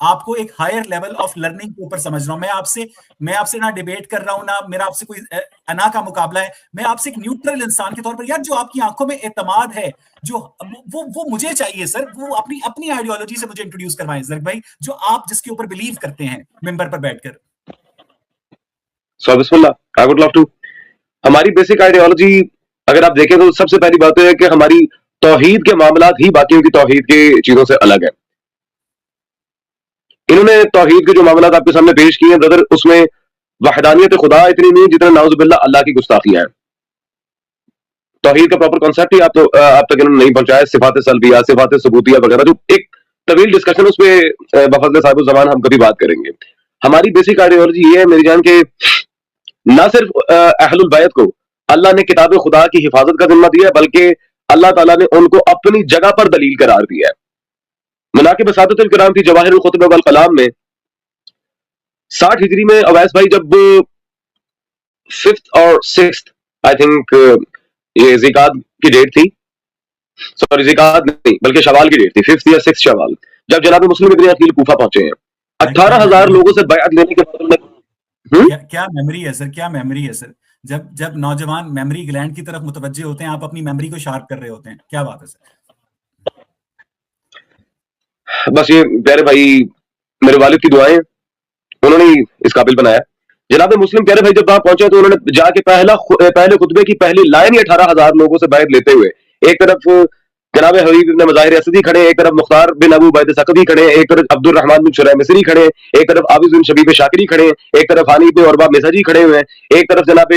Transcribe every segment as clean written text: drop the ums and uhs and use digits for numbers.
آپ کو ایک ہائر لیول آف لرننگ کے اوپر سمجھ رہا ہوں. میں آپ سے نہ ڈیبیٹ کر رہا ہوں، نہ میرا آپ سے کوئی انا کا مقابلہ ہے. میں آپ سے ایک نیوٹرل انسان کے طور پر یار جو آپ کی آنکھوں میں اعتماد ہے، جو وہ مجھے چاہیے سر. وہ اپنی آئیڈیالوجی سے مجھے انٹروڈیوس کروائیں زرق بھائی، جو آپ جس کے اوپر بلیو کرتے ہیں ممبر پر بیٹھ کر. سو بسم اللہ، آئی وڈ لو ٹو. ہماری بیسک آئیڈیالوجی اگر آپ دیکھیں تو سب سے پہلی بات ہے کہ ہماری توحید کے معاملات ہی باقیوں کی توحید کی چیزوں سے الگ ہے. انہوں نے توحید کے جو معاملات آپ کے سامنے پیش کیے ہیں برادر، اس میں وحدانیت خدا اتنی نہیں جتنا نعوذ باللہ اللہ کی گستاخیاں ہیں. توحید کا پراپر کانسیپٹ ہی آپ تک انہوں نے نہیں پہنچایا. صفات سلبیہ، صفات ثبوتیہ وغیرہ، جو ایک طویل ڈسکشن، اس پہ بفضل صاحب الزمان ہم کبھی بات کریں گے. ہماری بیسک آئیڈیالوجی یہ ہے میری جان کہ نہ صرف اہل البیت کو اللہ نے کتاب خدا کی حفاظت کا ذمہ دیا ہے، بلکہ اللہ تعالیٰ نے ان کو اپنی جگہ پر دلیل قرار دیا ہے. مناقب سعادت الکرام کی جواہر الخطب والکلام میں 60 ہجری میں اویس بھائی جب 5th اور 6th آئی تھنک یہ ذیقعد کی ڈیٹ تھی، سوری ذیقعد نہیں بلکہ شوال کی ڈیٹ تھی، 5th یا 6th شوال، جب جناب مسلم ابن عقیل کوفہ پہنچے ہیں 18,000 لوگوں سے بیعت لینے کے بعد. کیا میموری ہے سر، کیا میموری ہے سر. جب نوجوان میموری گلینڈ کی طرف متوجہ ہوتے ہیں، آپ اپنی میموری کو شارپ کر رہے ہوتے ہیں. کیا بات ہے سر. بس یہ پیارے بھائی میرے والد کی دعائیں انہوں نے اس قابل بنایا. جناب مسلم پیارے بھائی جب وہاں پہنچے تو انہوں نے جا کے پہلے خطبے کی پہلی لائن ہی 18,000 لوگوں سے بیعت لیتے ہوئے، ایک طرف جناب حبیب بن مظاہر اسدی کھڑے، ایک طرف مختار بن ابو عبید ثقفی کھڑے، ایک طرف عبد الرحمن بن شریح مصری کھڑے، ایک طرف عابد بن شبیب شاکری کھڑے، ایک طرف حانی بن عربہ مزہجی کھڑے ہوئے ہیں، ایک طرف جناب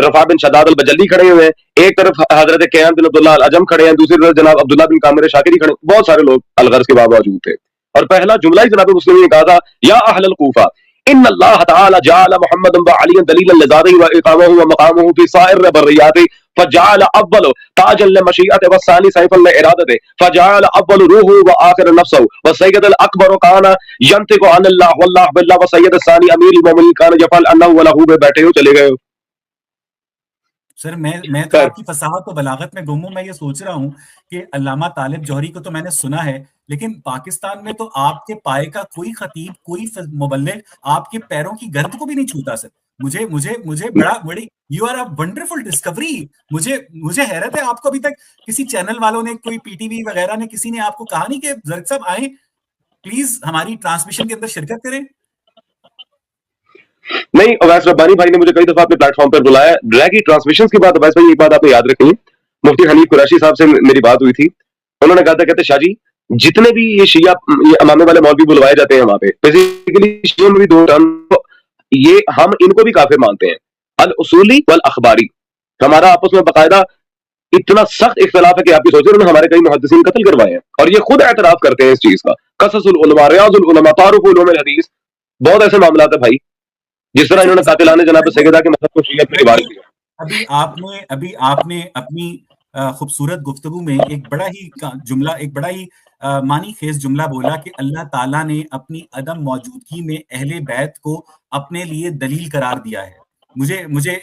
رفاع بن شداد البجلی کھڑے ہوئے ہیں، ایک طرف حضرت کیان بن عبداللہ العجم کھڑے ہیں، دوسری طرف جناب عبداللہ بن کامر شاکری کھڑے. بہت سارے لوگ الغرض کے باوجود تھے. اور پہلا جملہ ہی جناب مسلم نے کہا تھا، یا اہل الکوفہ ان اللہ تعالی جعل محمد وعلی دلیلا لذاته واقامه ومقامه في سائر البريات فجعل اول تاجا لمشيئته والثاني سيفا لارادته فجعل اول روحه واخر نفسه والسيد الاكبر كان ينطق عن الله والله بالله والسيد الثاني امير المؤمنين كان يفعل انه وله بیٹھے ہو چلے گئے. سر میں تو آپ کی فصاحت و بلاغت میں گم ہوں. میں یہ سوچ رہا ہوں کہ علامہ طالب جوہری کو تو میں نے سنا ہے، لیکن پاکستان میں تو آپ کے پائے کا کوئی خطیب، کوئی مبلغ آپ کے پیروں کی گرد کو بھی نہیں چھوتا. سر مجھے بڑی you are a wonderful discovery. مجھے حیرت ہے، آپ کو ابھی تک کسی چینل والوں نے، کوئی پی ٹی وی وغیرہ نے، کسی نے آپ کو کہا نہیں کہ زرق صاحب آئیں پلیز ہماری ٹرانسمیشن کے اندر شرکت کریں؟ نہیں، اویس ربانی بھائی نے مجھے کئی دفعہ اپنے پلیٹ فارم پر بلایا. رہ گئی ٹرانسمیشن کی بات، اویس بھائی ایک بات آپ یاد رکھیں، مفتی حنیف قریشی صاحب سے میری بات ہوئی تھی. انہوں نے کہا تھا، کہتے شاہ جی جتنے بھی یہ شیعہ امامے والے مولوی بلوائے جاتے ہیں وہاں پہ، بیسیکلی شیعوں میں بھی دو ٹرم، یہ ہم ان کو بھی کافر مانتے ہیں، الاصولی والاخباری. ہمارا آپس میں باقاعدہ اتنا سخت اختلاف ہے کہ آپ کی سوچیں، انہوں نے ہمارے کئی محدثین قتل کروائے ہیں اور یہ خود اعتراف کرتے ہیں اس چیز کا. قصص العلماء، ریاض العلماء، تعارف علوم الحدیث، بہت ایسے معاملات ہیں بھائی جس طرح انہوں نے قاتلان جناب سیدہ کے مذہب کو شیعت میں ریوارڈ کیا. ابھی آپ نے اپنی خوبصورت گفتگو میں ایک بڑا ہی معنی خیز جملہ بولا کہ اللہ تعالیٰ نے اپنی عدم موجودگی میں اہل بیت کو اپنے لیے دلیل قرار دیا ہے. مجھے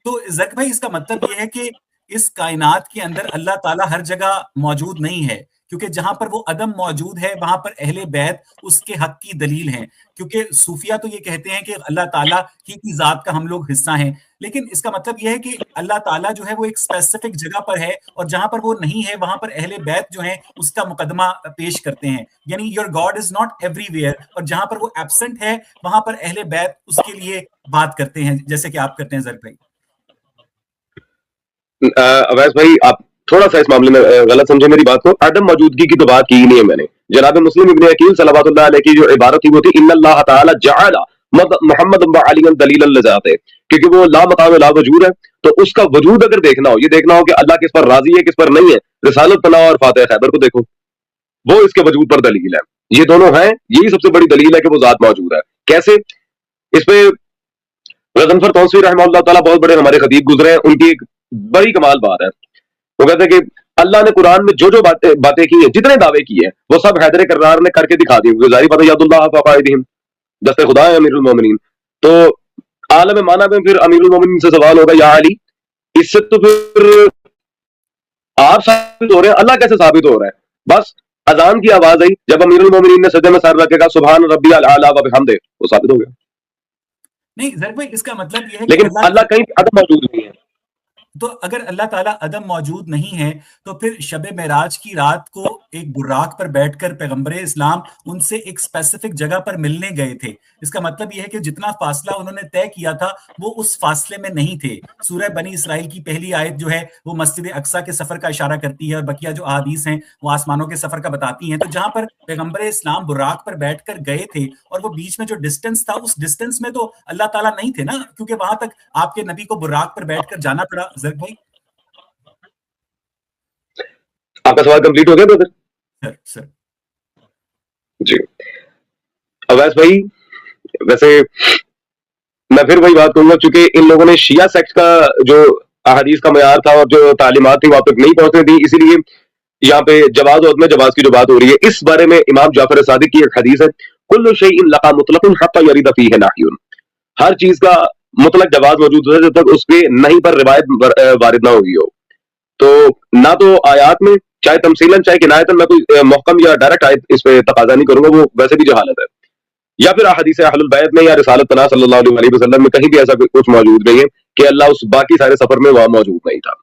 تو زرق بھائی اس کا مطلب یہ ہے کہ اس کائنات کے اندر اللہ تعالیٰ ہر جگہ موجود نہیں ہے، کیونکہ جہاں پر وہ عدم موجود ہے وہاں پر اہل بیت اس کے حق کی دلیل ہیں. کیونکہ صوفیہ تو یہ کہتے ہیں کہ اللہ تعالیٰ کی ذات کا ہم لوگ حصہ ہیں، لیکن اس کا مطلب یہ ہے کہ اللہ تعالیٰ جو ہے وہ ایک اسپیسیفک جگہ پر ہے، اور جہاں پر وہ نہیں ہے وہاں پر اہل بیت جو ہیں اس کا مقدمہ پیش کرتے ہیں. یعنی your God is not every where, اور جہاں پر وہ ایبسنٹ ہے وہاں پر اہل بیت اس کے لیے بات کرتے ہیں، جیسے کہ آپ کرتے ہیں زرق بھائی. اویس بھائی آپ تھوڑا سا اس معاملے میں غلط سمجھے میری بات کو. عدم موجودگی کی تو بات کی ہی نہیں ہے میں نے. جناب مسلم ابن عقیل صلوات اللہ علیہ کی جو عبارت تھی وہ تھی، ان اللہ تعالی جعل محمد علی دلیلا لذاته، کیونکہ وہ لا مقام لا وجود ہے. تو اس کا وجود اگر دیکھنا ہو، یہ دیکھنا ہو کہ اللہ کس پر راضی ہے کس پر نہیں ہے، رسالت طلع اور فاتح خیبر کو دیکھو، وہ اس کے وجود پر دلیل ہے. یہ دونوں ہیں، یہی سب سے بڑی دلیل ہے کہ وہ ذات موجود ہے. کیسے؟ اس پہ غضنفر توسوی رحمہ اللہ تعالیٰ بہت بڑے ہمارے خطیب گزرے ہیں، ان کی ایک بڑی کمال بات ہے. وہ کہتے ہیں کہ اللہ نے قرآن میں جو باتیں کی ہیں، جتنے دعوے کیے ہیں، وہ سب حیدر کرار نے کر کے دکھا دی. ظاہری بات ہے، ید اللہ فوق ایدیہم، دست خدا ہے امیر المومنین. تو عالم معنی میں پھر امیر المومنین سے سوال ہوگا، یا علی، اس سے تو پھر آپ ثابت ہو رہے ہیں، اللہ کیسے ثابت ہو رہا ہے؟ بس اذان کی آواز آئی, جب امیر المومنین نے سجدے میں سر رکھے گا سبحان ربی الاعلی و بحمدہ, وہ ثابت ہو گیا. نہیں ظاہر بھائی اس کا مطلب یہ ہے کہ لیکن اللہ کہیں عدم موجود نہیں ہے. تو اگر اللہ تعالیٰ عدم موجود نہیں ہے تو پھر شب معراج کی رات کو ایک براق پر بیٹھ کر پیغمبر اسلام ان سے ایک اسپیسیفک جگہ پر ملنے گئے تھے. اس کا مطلب یہ ہے کہ جتنا فاصلہ انہوں نے طے کیا تھا وہ اس فاصلے میں نہیں تھے. سورہ بنی اسرائیل کی پہلی آیت جو ہے وہ مسجد اقصیٰ کے سفر کا اشارہ کرتی ہے اور بقیہ جو احادیث ہیں وہ آسمانوں کے سفر کا بتاتی ہیں. تو جہاں پر پیغمبر اسلام براق پر بیٹھ کر گئے تھے اور وہ بیچ میں جو ڈسٹینس تھا اس ڈسٹینس میں تو اللہ تعالیٰ نہیں تھے نا, کیونکہ وہاں تک آپ کے نبی کو براق پر بیٹھ کر جانا پڑا. زرق بھائی آپ کا سوال کمپلیٹ ہو گیا بردر؟ سر جی اویس بھائی, ویسے میں پھر وہی بات کہوں گا, چونکہ ان لوگوں نے شیعہ سیکٹ کا جو احادیث کا معیار تھا اور جو تعلیمات تھی وہاں تک نہیں پہنچنے دی, اسی لیے یہاں پہ جواز و عدم جواز کی جو بات ہو رہی ہے اس بارے میں امام جعفر صادق کی ایک حدیث ہے, کل شیء لقا مطلق حتی یرد فیہ نہی, ہر چیز کا مطلق جواز موجود ہے جب تک اس پہ نہیں پر روایت وارد نہ ہوگی ہو. تو نہ تو آیات میں چاہے تمثیلاً چاہے کنایتاً میں کوئی محکم یا ڈائریکٹ آیت اس پہ تقاضا نہیں کروں گا, وہ ویسے بھی جہالت ہے, یا پھر احادیث اہل البیت میں یا رسالت پناہ صلی اللہ علیہ وسلم میں کہیں بھی ایسا کچھ موجود نہیں ہے کہ اللہ اس باقی سارے سفر میں وہاں موجود نہیں تھا.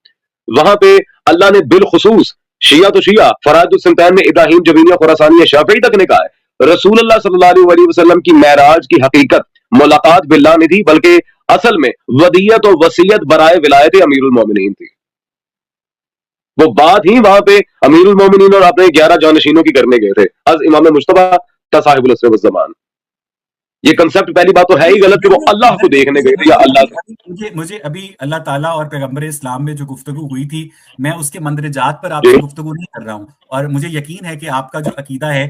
وہاں پہ اللہ نے بالخصوص شیعہ تو شیعہ فرائض السنتین میں ابراہیم جبینیہ خراسانی شافعی تک نے کہا ہے رسول اللہ صلی اللہ علیہ وسلم کی معراج کی حقیقت ملاقات باللہ نہیں تھی, بلکہ اصل میں ودیت و وصیت برائے ولایت امیر المومنین تھی. وہ بات ہی وہاں پہ امیر المومنین اور اپنے 11 جانشینوں کی کرنے گئے تھے از امام مجتبی تا صاحب العصر والزمان. یہ کنسپٹ پہلی بات تو ہے ہی غلط کہ وہ اللہ کو دیکھنے گئے تھے یا اللہ مجھے ابھی اللہ تعالیٰ اور پیغمبر اسلام میں جو گفتگو ہوئی تھی میں اس کے مندرجات پر آپ جی سے گفتگو نہیں کر رہا ہوں, اور مجھے یقین ہے کہ آپ کا جو عقیدہ ہے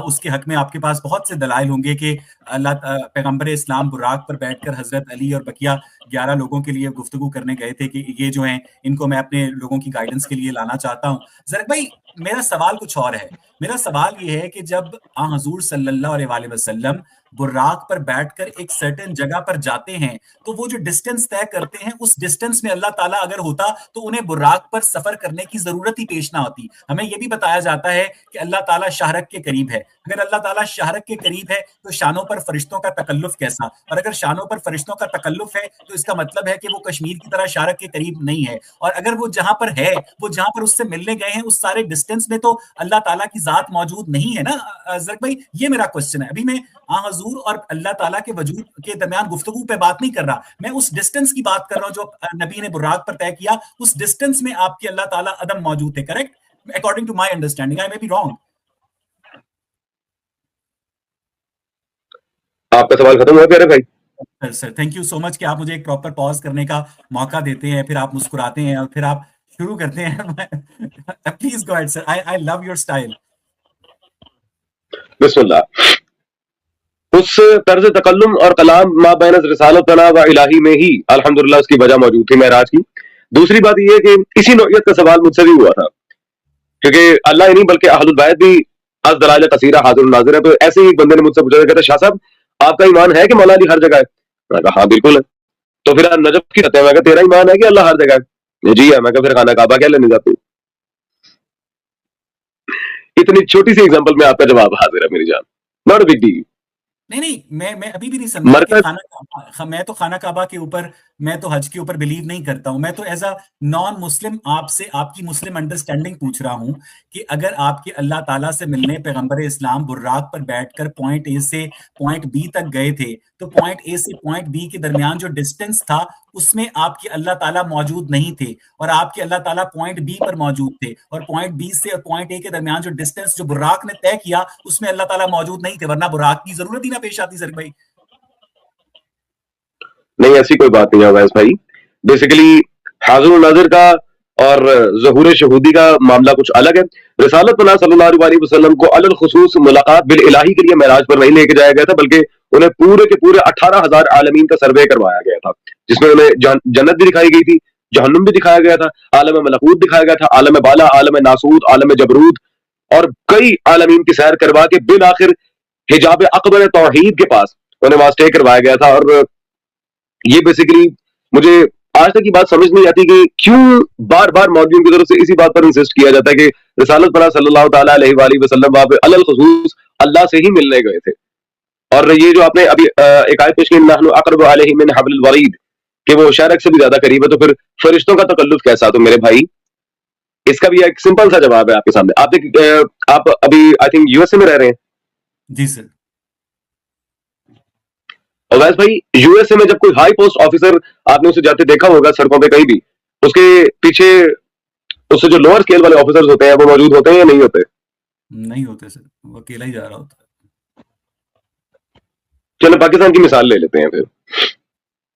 اس کے حق میں آپ کے پاس بہت سے دلائل ہوں گے کہ اللہ پیغمبر اسلام براق پر بیٹھ کر حضرت علی اور بقیہ 11 لوگوں کے لیے گفتگو کرنے گئے تھے کہ یہ جو ہیں ان کو میں اپنے لوگوں کی گائیڈنس کے لیے لانا چاہتا ہوں. زرق بھائی میرا سوال کچھ اور ہے. میرا سوال یہ ہے کہ جب حضور صلی اللہ علیہ وآلہ وسلم براق پر بیٹھ کر ایک سرٹن جگہ پر جاتے ہیں تو وہ جو ڈسٹینس طے کرتے ہیں اس ڈسٹینس میں اللہ تعالیٰ اگر ہوتا تو انہیں براق پر سفر کرنے کی ضرورت ہی پیش نہ ہوتی. ہمیں یہ بھی بتایا جاتا ہے کہ اللہ تعالیٰ شاہرگ کے قریب ہے. اگر اللہ تعالیٰ شاہرگ کے قریب ہے تو شانوں پر فرشتوں کا تکلف کیسا, اور اگر شانوں پر فرشتوں کا تکلف ہے تو اس کا مطلب ہے کہ وہ کشمیر کی طرح شاہرگ کے قریب نہیں ہے, اور اگر وہ جہاں پر ہے وہ جہاں پر اس سے ملنے گئے ہیں اس سارے ڈسٹینس میں تو اللہ تعالیٰ کی ذات موجود نہیں ہے نا. زرق بھائی یہ میرا کوشچن ہے. ابھی میں حضور اور اللہ تعالیٰ کے وجود کے درمیان گفتگو پہ بات نہیں کر رہا, میں اس ڈسٹینس کی بات کر رہا ہوں جو نبی نے براق پر طے کیا. اس ڈسٹینس میں آپ کے اللہ تعالیٰ عدم موجود تھے, correct, according to my understanding, I may be wrong. آپ کا سوال ختم ہوا پیارے بھائی؟ سر تھینک یو سو مچ کہ آپ مجھے ایک پراپر پاز کرنے کا موقع دیتے ہیں, پھر آپ مسکراتے ہیں اور پھر آپ شروع کرتے ہیں. Please go ahead sir, I love your style. بسم اللہ. اس طرز تکلم اور کلام ما بین رسالت پناہ و الہی میں ہی الحمدللہ اس کی وجہ موجود تھی معراج کی. دوسری بات یہ ہے کہ اسی نوعیت کا سوال مجھ سے بھی ہوا تھا, کیونکہ اللہ ہی نہیں بلکہ اہل البیت بھی از دلائل کثیرہ حاضر ناظر ہے. تو ایسے ہی ایک بندے نے مجھ سے پوچھا, کہتا شاہ صاحب آپ کا ایمان ہے کہ مولا علی ہر جگہ ہے؟ میں کہا ہاں بالکل ہے. تو پھر نجف کی رہتے ہیں, میں کہا تیرا ایمان ہے کہ اللہ ہر جگہ ہے؟ جی ہے. میں کہا پھر خانہ کعبہ کیا لینے جاتے؟ اتنی چھوٹی سی ایگزامپل میں آپ کا جواب حاضر ہے میری جان, ناٹ اے بگ ڈیل. نہیں میں ابھی بھی نہیں سمجھا کہ میں تو خانہ کعبہ کے اوپر, میں تو حج کے اوپر بلیو نہیں کرتا ہوں. میں تو ایز اے نان مسلم آپ سے آپ کی مسلم انڈرسٹینڈنگ پوچھ رہا ہوں کہ اگر آپ کے اللہ تعالیٰ سے ملنے پیغمبر اسلام براق پر بیٹھ کر پوائنٹ اے سے پوائنٹ بی تک گئے تھے تو پوائنٹ اے سے پوائنٹ بی کے درمیان جو ڈسٹینس تھا اس میں آپ کے اللہ تعالیٰ موجود نہیں تھے, اور آپ کے اللہ تعالیٰ پوائنٹ بی پر موجود تھے, اور پوائنٹ بی سے اور پوائنٹ اے کے درمیان جو ڈسٹینس جو براق نے طے کیا اس میں اللہ تعالیٰ موجود نہیں تھے, ورنہ براق کی ضرورت ہی نہ پیش آتی. سر بھائی نہیں, ایسی کوئی بات نہیں ہے ویس بھائی. بیسیکلی حاضر الناظر کا اور ظہور شہودی کا معاملہ کچھ الگ ہے. رسالت پناہ صلی اللہ علیہ وسلم کو علی الخصوص ملاقات بالالہی کے لیے معراج پر نہیں لے کے جایا گیا تھا, بلکہ انہیں پورے کے پورے 18,000 عالمین کا سروے کروایا گیا تھا, جس میں انہیں جنت بھی دکھائی گئی تھی, جہنم بھی دکھایا گیا تھا, عالم ملکوت دکھایا گیا تھا, عالم بالا, عالم ناسوت, عالم جبروت, اور کئی عالمین کی سیر کروا کے بالآخر حجاب اکبر توحید کے پاس انہیں وہاں اسٹے کروایا گیا تھا. اور یہ بیسیکلی مجھے آج تک یہ بات سمجھ نہیں آتی کہ کیوں بار بار مولویوں کی طرف سے اسی بات پر انسسٹ کیا جاتا ہے کہ رسالت پناہ صلی اللہ تعالیٰ علیہ وآلہ وسلم وہاں پہ علی الخصوص اللہ سے ہی ملنے گئے تھے. اور یہ جو آپ نے ابھی ایک آیت پیش کی نحن اقرب علیہ من حبل الورید کہ وہ شارک سے بھی زیادہ قریب ہے, تو پھر فرشتوں کا تکلف کیسا؟ تو میرے بھائی اس کا بھی ایک سمپل سا جواب ہے آپ کے سامنے. آپ ابھی I think U S A میں رہ رہے ہیں. جی سر. اویس بھائی یو ایس اے میں جب کوئی ہائی پوسٹ آفیسر آپ نے اسے جاتے دیکھا ہوگا سڑکوں پہ کہیں بھی, اس کے پیچھے اس سے جو لوور اسکیل والے آفیسر ہوتے ہیں وہ موجود ہوتے ہیں یا نہیں ہوتے؟ نہیں ہوتے سر, وہ اکیلا ہی جا رہا ہوتا ہے. چلو پاکستان کی مثال لے لیتے ہیں پھر,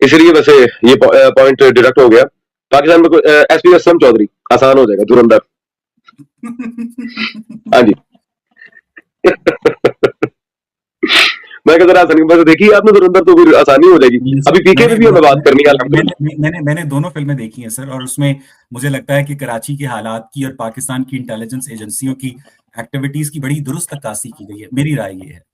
اسی لیے ویسے یہ پوائنٹ ڈیڈکٹ ہو گیا. پاکستان میں ایس پی اسلم چودھری آسان ہو جائے گا, دھرندر. ہاں جی میں کہ ذرا آسانی بس دیکھی آپ نے دھرندر, تو پھر آسانی ہو جائے گی. ابھی پی کے میں بھی ہمیں بات کرنی ہے الحمدللہ. میں نے دونوں فلمیں دیکھی ہیں سر, اور اس میں مجھے لگتا ہے کہ کراچی کے حالات کی اور پاکستان کی انٹیلیجنس ایجنسیوں کی ایکٹیویٹیز کی بڑی درست عکاسی کی گئی ہے. میری رائے یہ ہے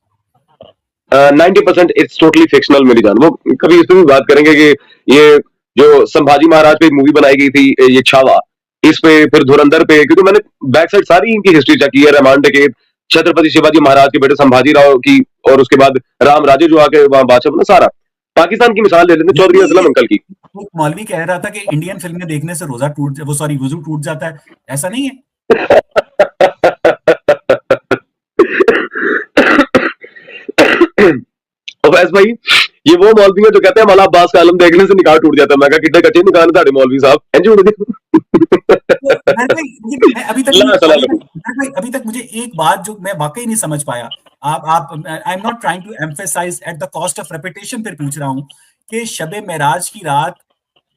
90% اٹس ٹوٹلی فکشنل. میری جان وہ کبھی اس پہ بھی بات کریں گے کہ یہ جو سمبھاجی مہاراج پہ ایک مووی بنائی گئی تھی یہ چھاوا, اس پہ پھر دھرندر پہ, کیونکہ میں نے بیک سائڈ ساری ان کی ہسٹری چیک کی ہے. رحمان ڈکیت, چھترپتی شیواجی مہاراج کے بیٹے سمبھاجی راؤ کی, اور اس کے بعد رام راجے جو آ کے وہاں بادشاہ بنا. سارا پاکستان کی مثال لے لیتے ہیں, چودھری اسلم انکل کی. مولوی کہہ رہا تھا کہ انڈین فلمیں دیکھنے سے روزہ ٹوٹ وہ سوری وضو ٹوٹ جاتا ہے, ایسا نہیں ہے؟ اویس بھائی یہ وہ مولوی ہے جو کہتے ہیں مولا عباس کا عالم دیکھنے سے نکاح ٹوٹ جاتا ہے. میں کہا کتنے کچے نکاح تھے مولوی صاحب. ابھی تک مجھے ایک بات جو میں واقعی نہیں سمجھ پایا, آپ I am not trying to emphasize at the cost of repetition پھر پوچھ رہا ہوں کہ شب معراج کی رات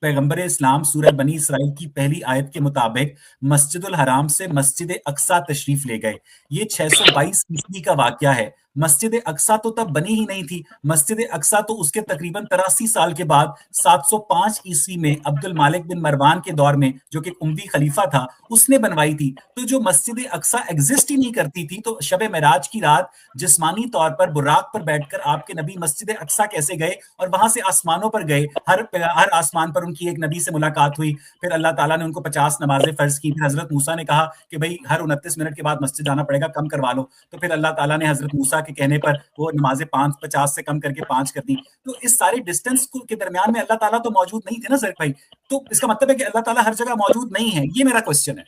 پیغمبر اسلام سورہ بنی اسرائیل کی پہلی آیت کے مطابق مسجد الحرام سے مسجد اقصی تشریف لے گئے. یہ 622 عیسوی کا واقعہ ہے. مسجد اقصی تو تب بنی ہی نہیں تھی. مسجد اقصی تو اس کے تقریباً 83 سال کے بعد 705 عیسوی میں عبد المالک بن مروان کے دور میں, جو کہ اموی خلیفہ تھا, اس نے بنوائی تھی. تو جو مسجد اقصی ایگزسٹ ہی نہیں کرتی تھی, تو شب معراج کی رات جسمانی طور پر براق پر بیٹھ کر آپ کے نبی مسجد اقصی کیسے گئے, اور وہاں سے آسمانوں پر گئے. ہر آسمان پر ان کی ایک نبی سے ملاقات ہوئی. پھر اللہ تعالیٰ نے ان کو 50 نمازیں فرض کی. پھر حضرت موسیٰ نے کہا کہ بھائی ہر 29 منٹ کے بعد مسجد جانا پڑے گا, کم کروا لو. تو پھر اللہ تعالیٰ نے حضرت موسیٰ کے کہنے پر وہ نمازیں 50 سے کم کر کے 5 کر دی. تو اس سارے ڈسٹینس کے درمیان میں اللہ تعالیٰ تو موجود نہیں تھے نا سر بھائی. تو اس کا مطلب ہے کہ اللہ تعالیٰ ہر جگہ موجود نہیں ہے. یہ میرا کوسچن ہے.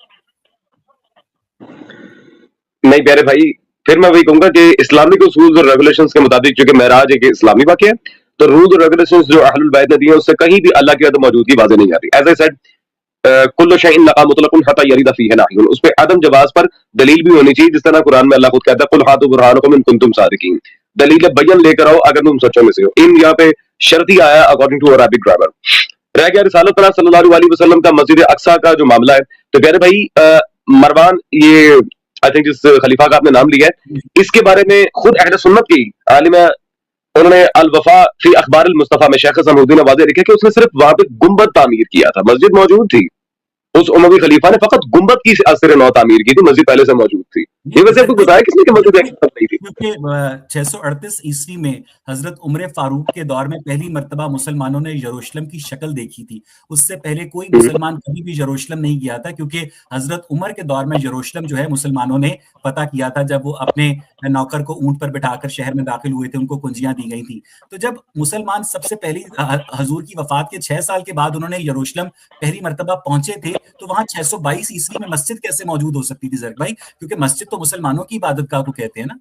نہیں پیارے بھائی, پھر میں وہی کہوں گا کہ اسلامک اصول اور ریگولیشنز کے مطابق چونکہ معراج ایک اسلامی واقعہ ہے, تو رولز اور ریگولیشنز جو اہل البیت نے دی ہیں اس سے کہیں بھی اللہ کی عدم موجودگی واضح نہیں آتی. ایز اے سیڈ کل شیء لقا مطلق حتی یرد فیہ نہی, اس پہ عدم جواز پر دلیل بھی ہونی چاہیے, جس طرح قرآن میں اللہ خود کہتا ہے قل ہاتوا برہانکم ان کنتم صادقین, دلیل بیان لے کر آؤ اگر تم سچوں میں سے ہو. ان یہاں پہ شرطی آیا اکارڈنگ ٹو عربک گرامر. رہ گیا رسالت پناہ صلی اللہ علیہ وسلم کا مسجد اقصی کا جو معاملہ ہے. تو پیارے بھائی مروان, یہ آئی تھنک جس خلیفہ کا آپ نے نام لیا ہے, اس کے بارے میں خود اہل سنت کی عالم انہوں نے الوفا فی اخبار المصطفیٰ میں شیخ حسن الدین واضح لکھا کہ اس نے صرف وہاں پہ گنبد تعمیر کیا تھا, مسجد موجود تھی. اس اموی خلیفہ نے فقط گنبد کی اثر نو تعمیر کی تھی, مسجد پہلے سے موجود تھی. یہ ویسے آپ کو بتایا کس نے کہ مسجد نہیں تھی؟ کیونکہ 638 عیسوی میں حضرت عمر فاروق کے دور میں پہلی مرتبہ مسلمانوں نے یروشلم کی شکل دیکھی تھی. اس سے پہلے کوئی مسلمان کبھی بھی یروشلم نہیں گیا تھا, کیونکہ حضرت عمر کے دور میں یروشلم جو ہے مسلمانوں نے فتح کیا تھا. جب وہ اپنے نوکر کو اونٹ پر بٹھا کر شہر میں داخل ہوئے تھے, ان کو کنجیاں دی گئی تھیں. تو جب مسلمان سب سے پہلی حضور کی وفات کے 6 سال کے بعد انہوں نے یروشلم پہلی مرتبہ پہنچے تھے, تو وہاں 622 عیسوی میں مسجد کیسے موجود ہو سکتی تھی زرک بھائی؟ کیونکہ مسجد تو مسلمانوں کی عبادت گاہ کو کہتے ہیں نا.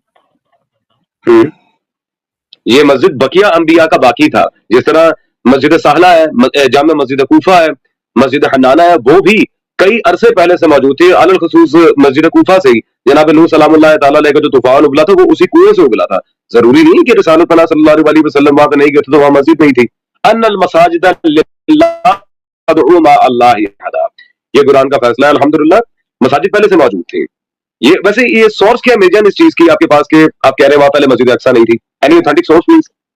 یہ مسجد بقیہ انبیاء کا باقی تھا. جس طرح مسجد سہلہ ہے, جامع مسجد کوفہ ہے, مسجد حنانہ ہے, وہ بھی کئی عرصے پہلے سے موجود تھی. علی الخصوص مسجد کوفہ سے ہی جناب نوح سلام اللہ تعالیٰ علیہ کا جو طوفان ابلا تھا وہ اسی کنویں سے ابلا تھا. ضروری نہیں کہ رسالت پناہ صلی اللہ علیہ وسلم وہاں پہ نہیں گئے تھے تو وہاں مسجد نہیں تھی. ان المساجد للہ فادعوا مع اللہ احدا, یہ قرآن کا فیصلہ ہے. الحمدللہ مساجد پہلے سے موجود تھی. یہ ویسے یہ سورس کیا میجن اس چیز کی آپ کے پاس کہ آپ کہہ رہے ہیں وہاں پہلے مسجد اقصی نہیں تھی؟ Any authentic source please.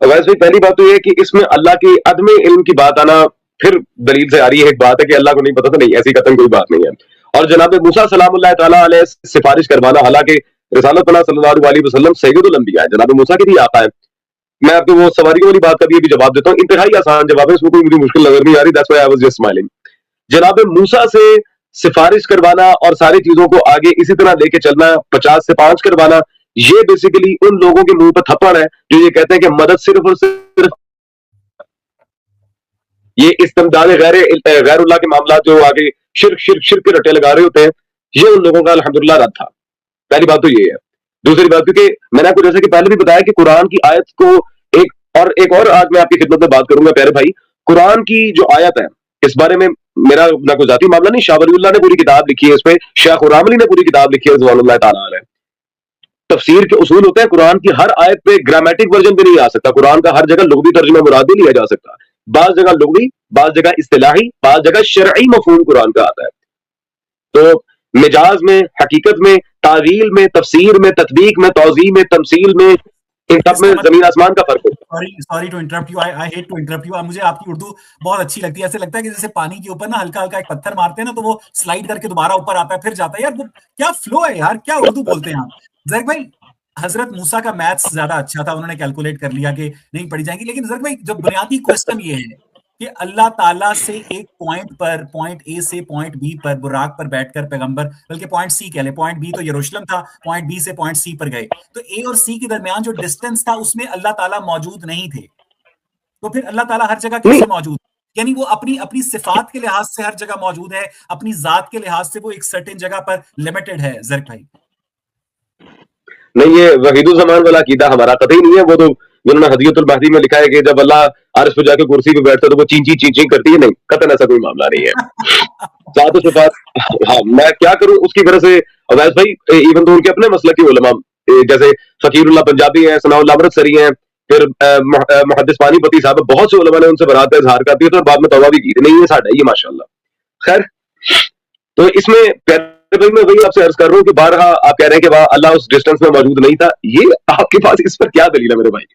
ویسے پہلی بات تو یہ ہے کہ اس میں اللہ کی عدم علم کی بات آنا پھر دلیل سے آ رہی ہے. ایک بات ہے کہ اللہ کو نہیں پتا تھا, نہیں, ایسی قطعاً کوئی بات نہیں ہے. اور جناب موسیٰ سلام اللہ تعالیٰ علیہ سفارش کروانا, حالانکہ رسالت پناہ صلی اللہ علیہ وسلم سید الانبیاء ہے, جناب موسیٰ کے بھی آقا ہے. میں آپ کو وہ سواریوں والی بات کا بھی جواب دیتا ہوں, انتہائی آسان جواب ہے, اس میں کوئی مجھے مشکل نظر نہیں آ رہی. That's why I was just smiling. جناب موسیٰ سے سفارش کروانا اور ساری چیزوں کو آگے اسی طرح لے کے چلنا, 50 سے 5 کروانا, یہ بیسیکلی ان لوگوں کے منہ پہ تھپڑ ہے جو یہ کہتے ہیں کہ مدد صرف اور صرف یہ استمداد غیر اللہ کے معاملات جو آگے شرک کے رٹے لگا رہے ہوتے ہیں, یہ ان لوگوں کا الحمدللہ رد تھا. پہلی بات تو یہ ہے. دوسری بات, کیونکہ میں نے آپ کو جیسے کہ پہلے بھی بتایا کہ قرآن کی آیت کو ایک اور آج میں آپ کی خدمت میں بات کروں گا پیارے بھائی. قرآن کی جو آیت ہے اس بارے میں میرا نہ کوئی ذاتی معاملہ نہیں, شاہ ولی اللہ نے پوری کتاب لکھی ہے اس پہ, شیخ خرام علی نے پوری کتاب لکھی ہے رضوان اللہ تعالیٰ علیہ. تفسیر کے اصول ہوتے ہیں, قرآن کی ہر آیت پہ گرامیٹک ورژن بھی نہیں آ سکتا, قرآن کا ہر جگہ لغوی ترجمہ مراد بھی لیا جا سکتا. بعض جگہ لغوی, بعض جگہ اصطلاحی, بعض جگہ شرعی مفہوم قرآن کا آتا ہے. تو مجاز میں, حقیقت میں, تعویل میں, تفسیر میں, تطبیق میں, توضیح میں, تمثیل میں, ان سب میں زمین آسمان کا فرق ہوتا ہے. Sorry to interrupt you, I hate to interrupt you. مجھے آپ کی اردو بہت اچھی لگتی ہے. ایسے لگتا ہے کہ جیسے پانی کے اوپر نا ہلکا ہلکا ایک پتھر مارتے ہیں نا تو وہ سلائڈ کر کے دوبارہ اوپر آتا ہے پھر جاتا ہے. یار وہ کیا فلو ہے یار, کیا اردو بولتے ہیں آپ. زرق بھائی, حضرت موسیٰ کا میتھس زیادہ اچھا تھا, انہوں نے کیلکولیٹ کر لیا کہ نہیں پڑھی جائیں گی. لیکن زرق بھائی جو بنیادی کوسچن یہ ہے کہ اللہ تعالیٰ سے ایک پوائنٹ پر, پوائنٹ اے سے پوائنٹ بی پر براق پر بیٹھ کر پیغمبر, بلکہ پوائنٹ سی کہہ لیں, پوائنٹ بی تو یروشلم تھا, پوائنٹ بی سے پوائنٹ سی پر گئے, تو اے اور سی کے درمیان جو ڈسٹینس تھا اس میں اللہ تعالیٰ موجود نہیں تھے. تو پھر اللہ تعالیٰ ہر جگہ کیسے موجود, یعنی وہ اپنی صفات کے لحاظ سے ہر جگہ موجود ہے, اپنی ذات کے لحاظ سے وہ ایک سرٹن جگہ پر لمیٹڈ ہے. زرق بھائی نہیں, یہ وحید الزمان والا عقیدہ ہمارا قطعی نہیں ہے. وہ تو جنہوں نے ہدیۃ البہدی میں لکھا ہے کہ جب اللہ عرش پہ جا کے کرسی پہ بیٹھتا ہے تو وہ چین چین کرتی ہے, نہیں, قطعاً ایسا کوئی معاملہ نہیں ہے. ذات و صفات, ہاں, میں کیا کروں اس کی وجہ سے. اویس بھائی ایون تو ان کے اپنے مسلک کے علماء جیسے فقیر اللہ پنجابی ہیں, ثناء اللہ امرتسری ہیں, پھر محدث پانی پتی صاحب, بہت سے علماء نے ان سے برات کا اظہار کر دیا تھا اور بعد میں توبہ بھی کی تھی. نہیں, یہ ساڈا ہی ہے ماشاء اللہ. خیر, تو اس میں بھائی میں وہی آپ سے عرض کر رہا ہوں کہ بارہا آپ کہہ رہے ہیں کہ اللہ اس ڈسٹینس میں موجود نہیں تھا. یہ آپ کے پاس اس پر کیا دلیل ہے میرے بھائی؟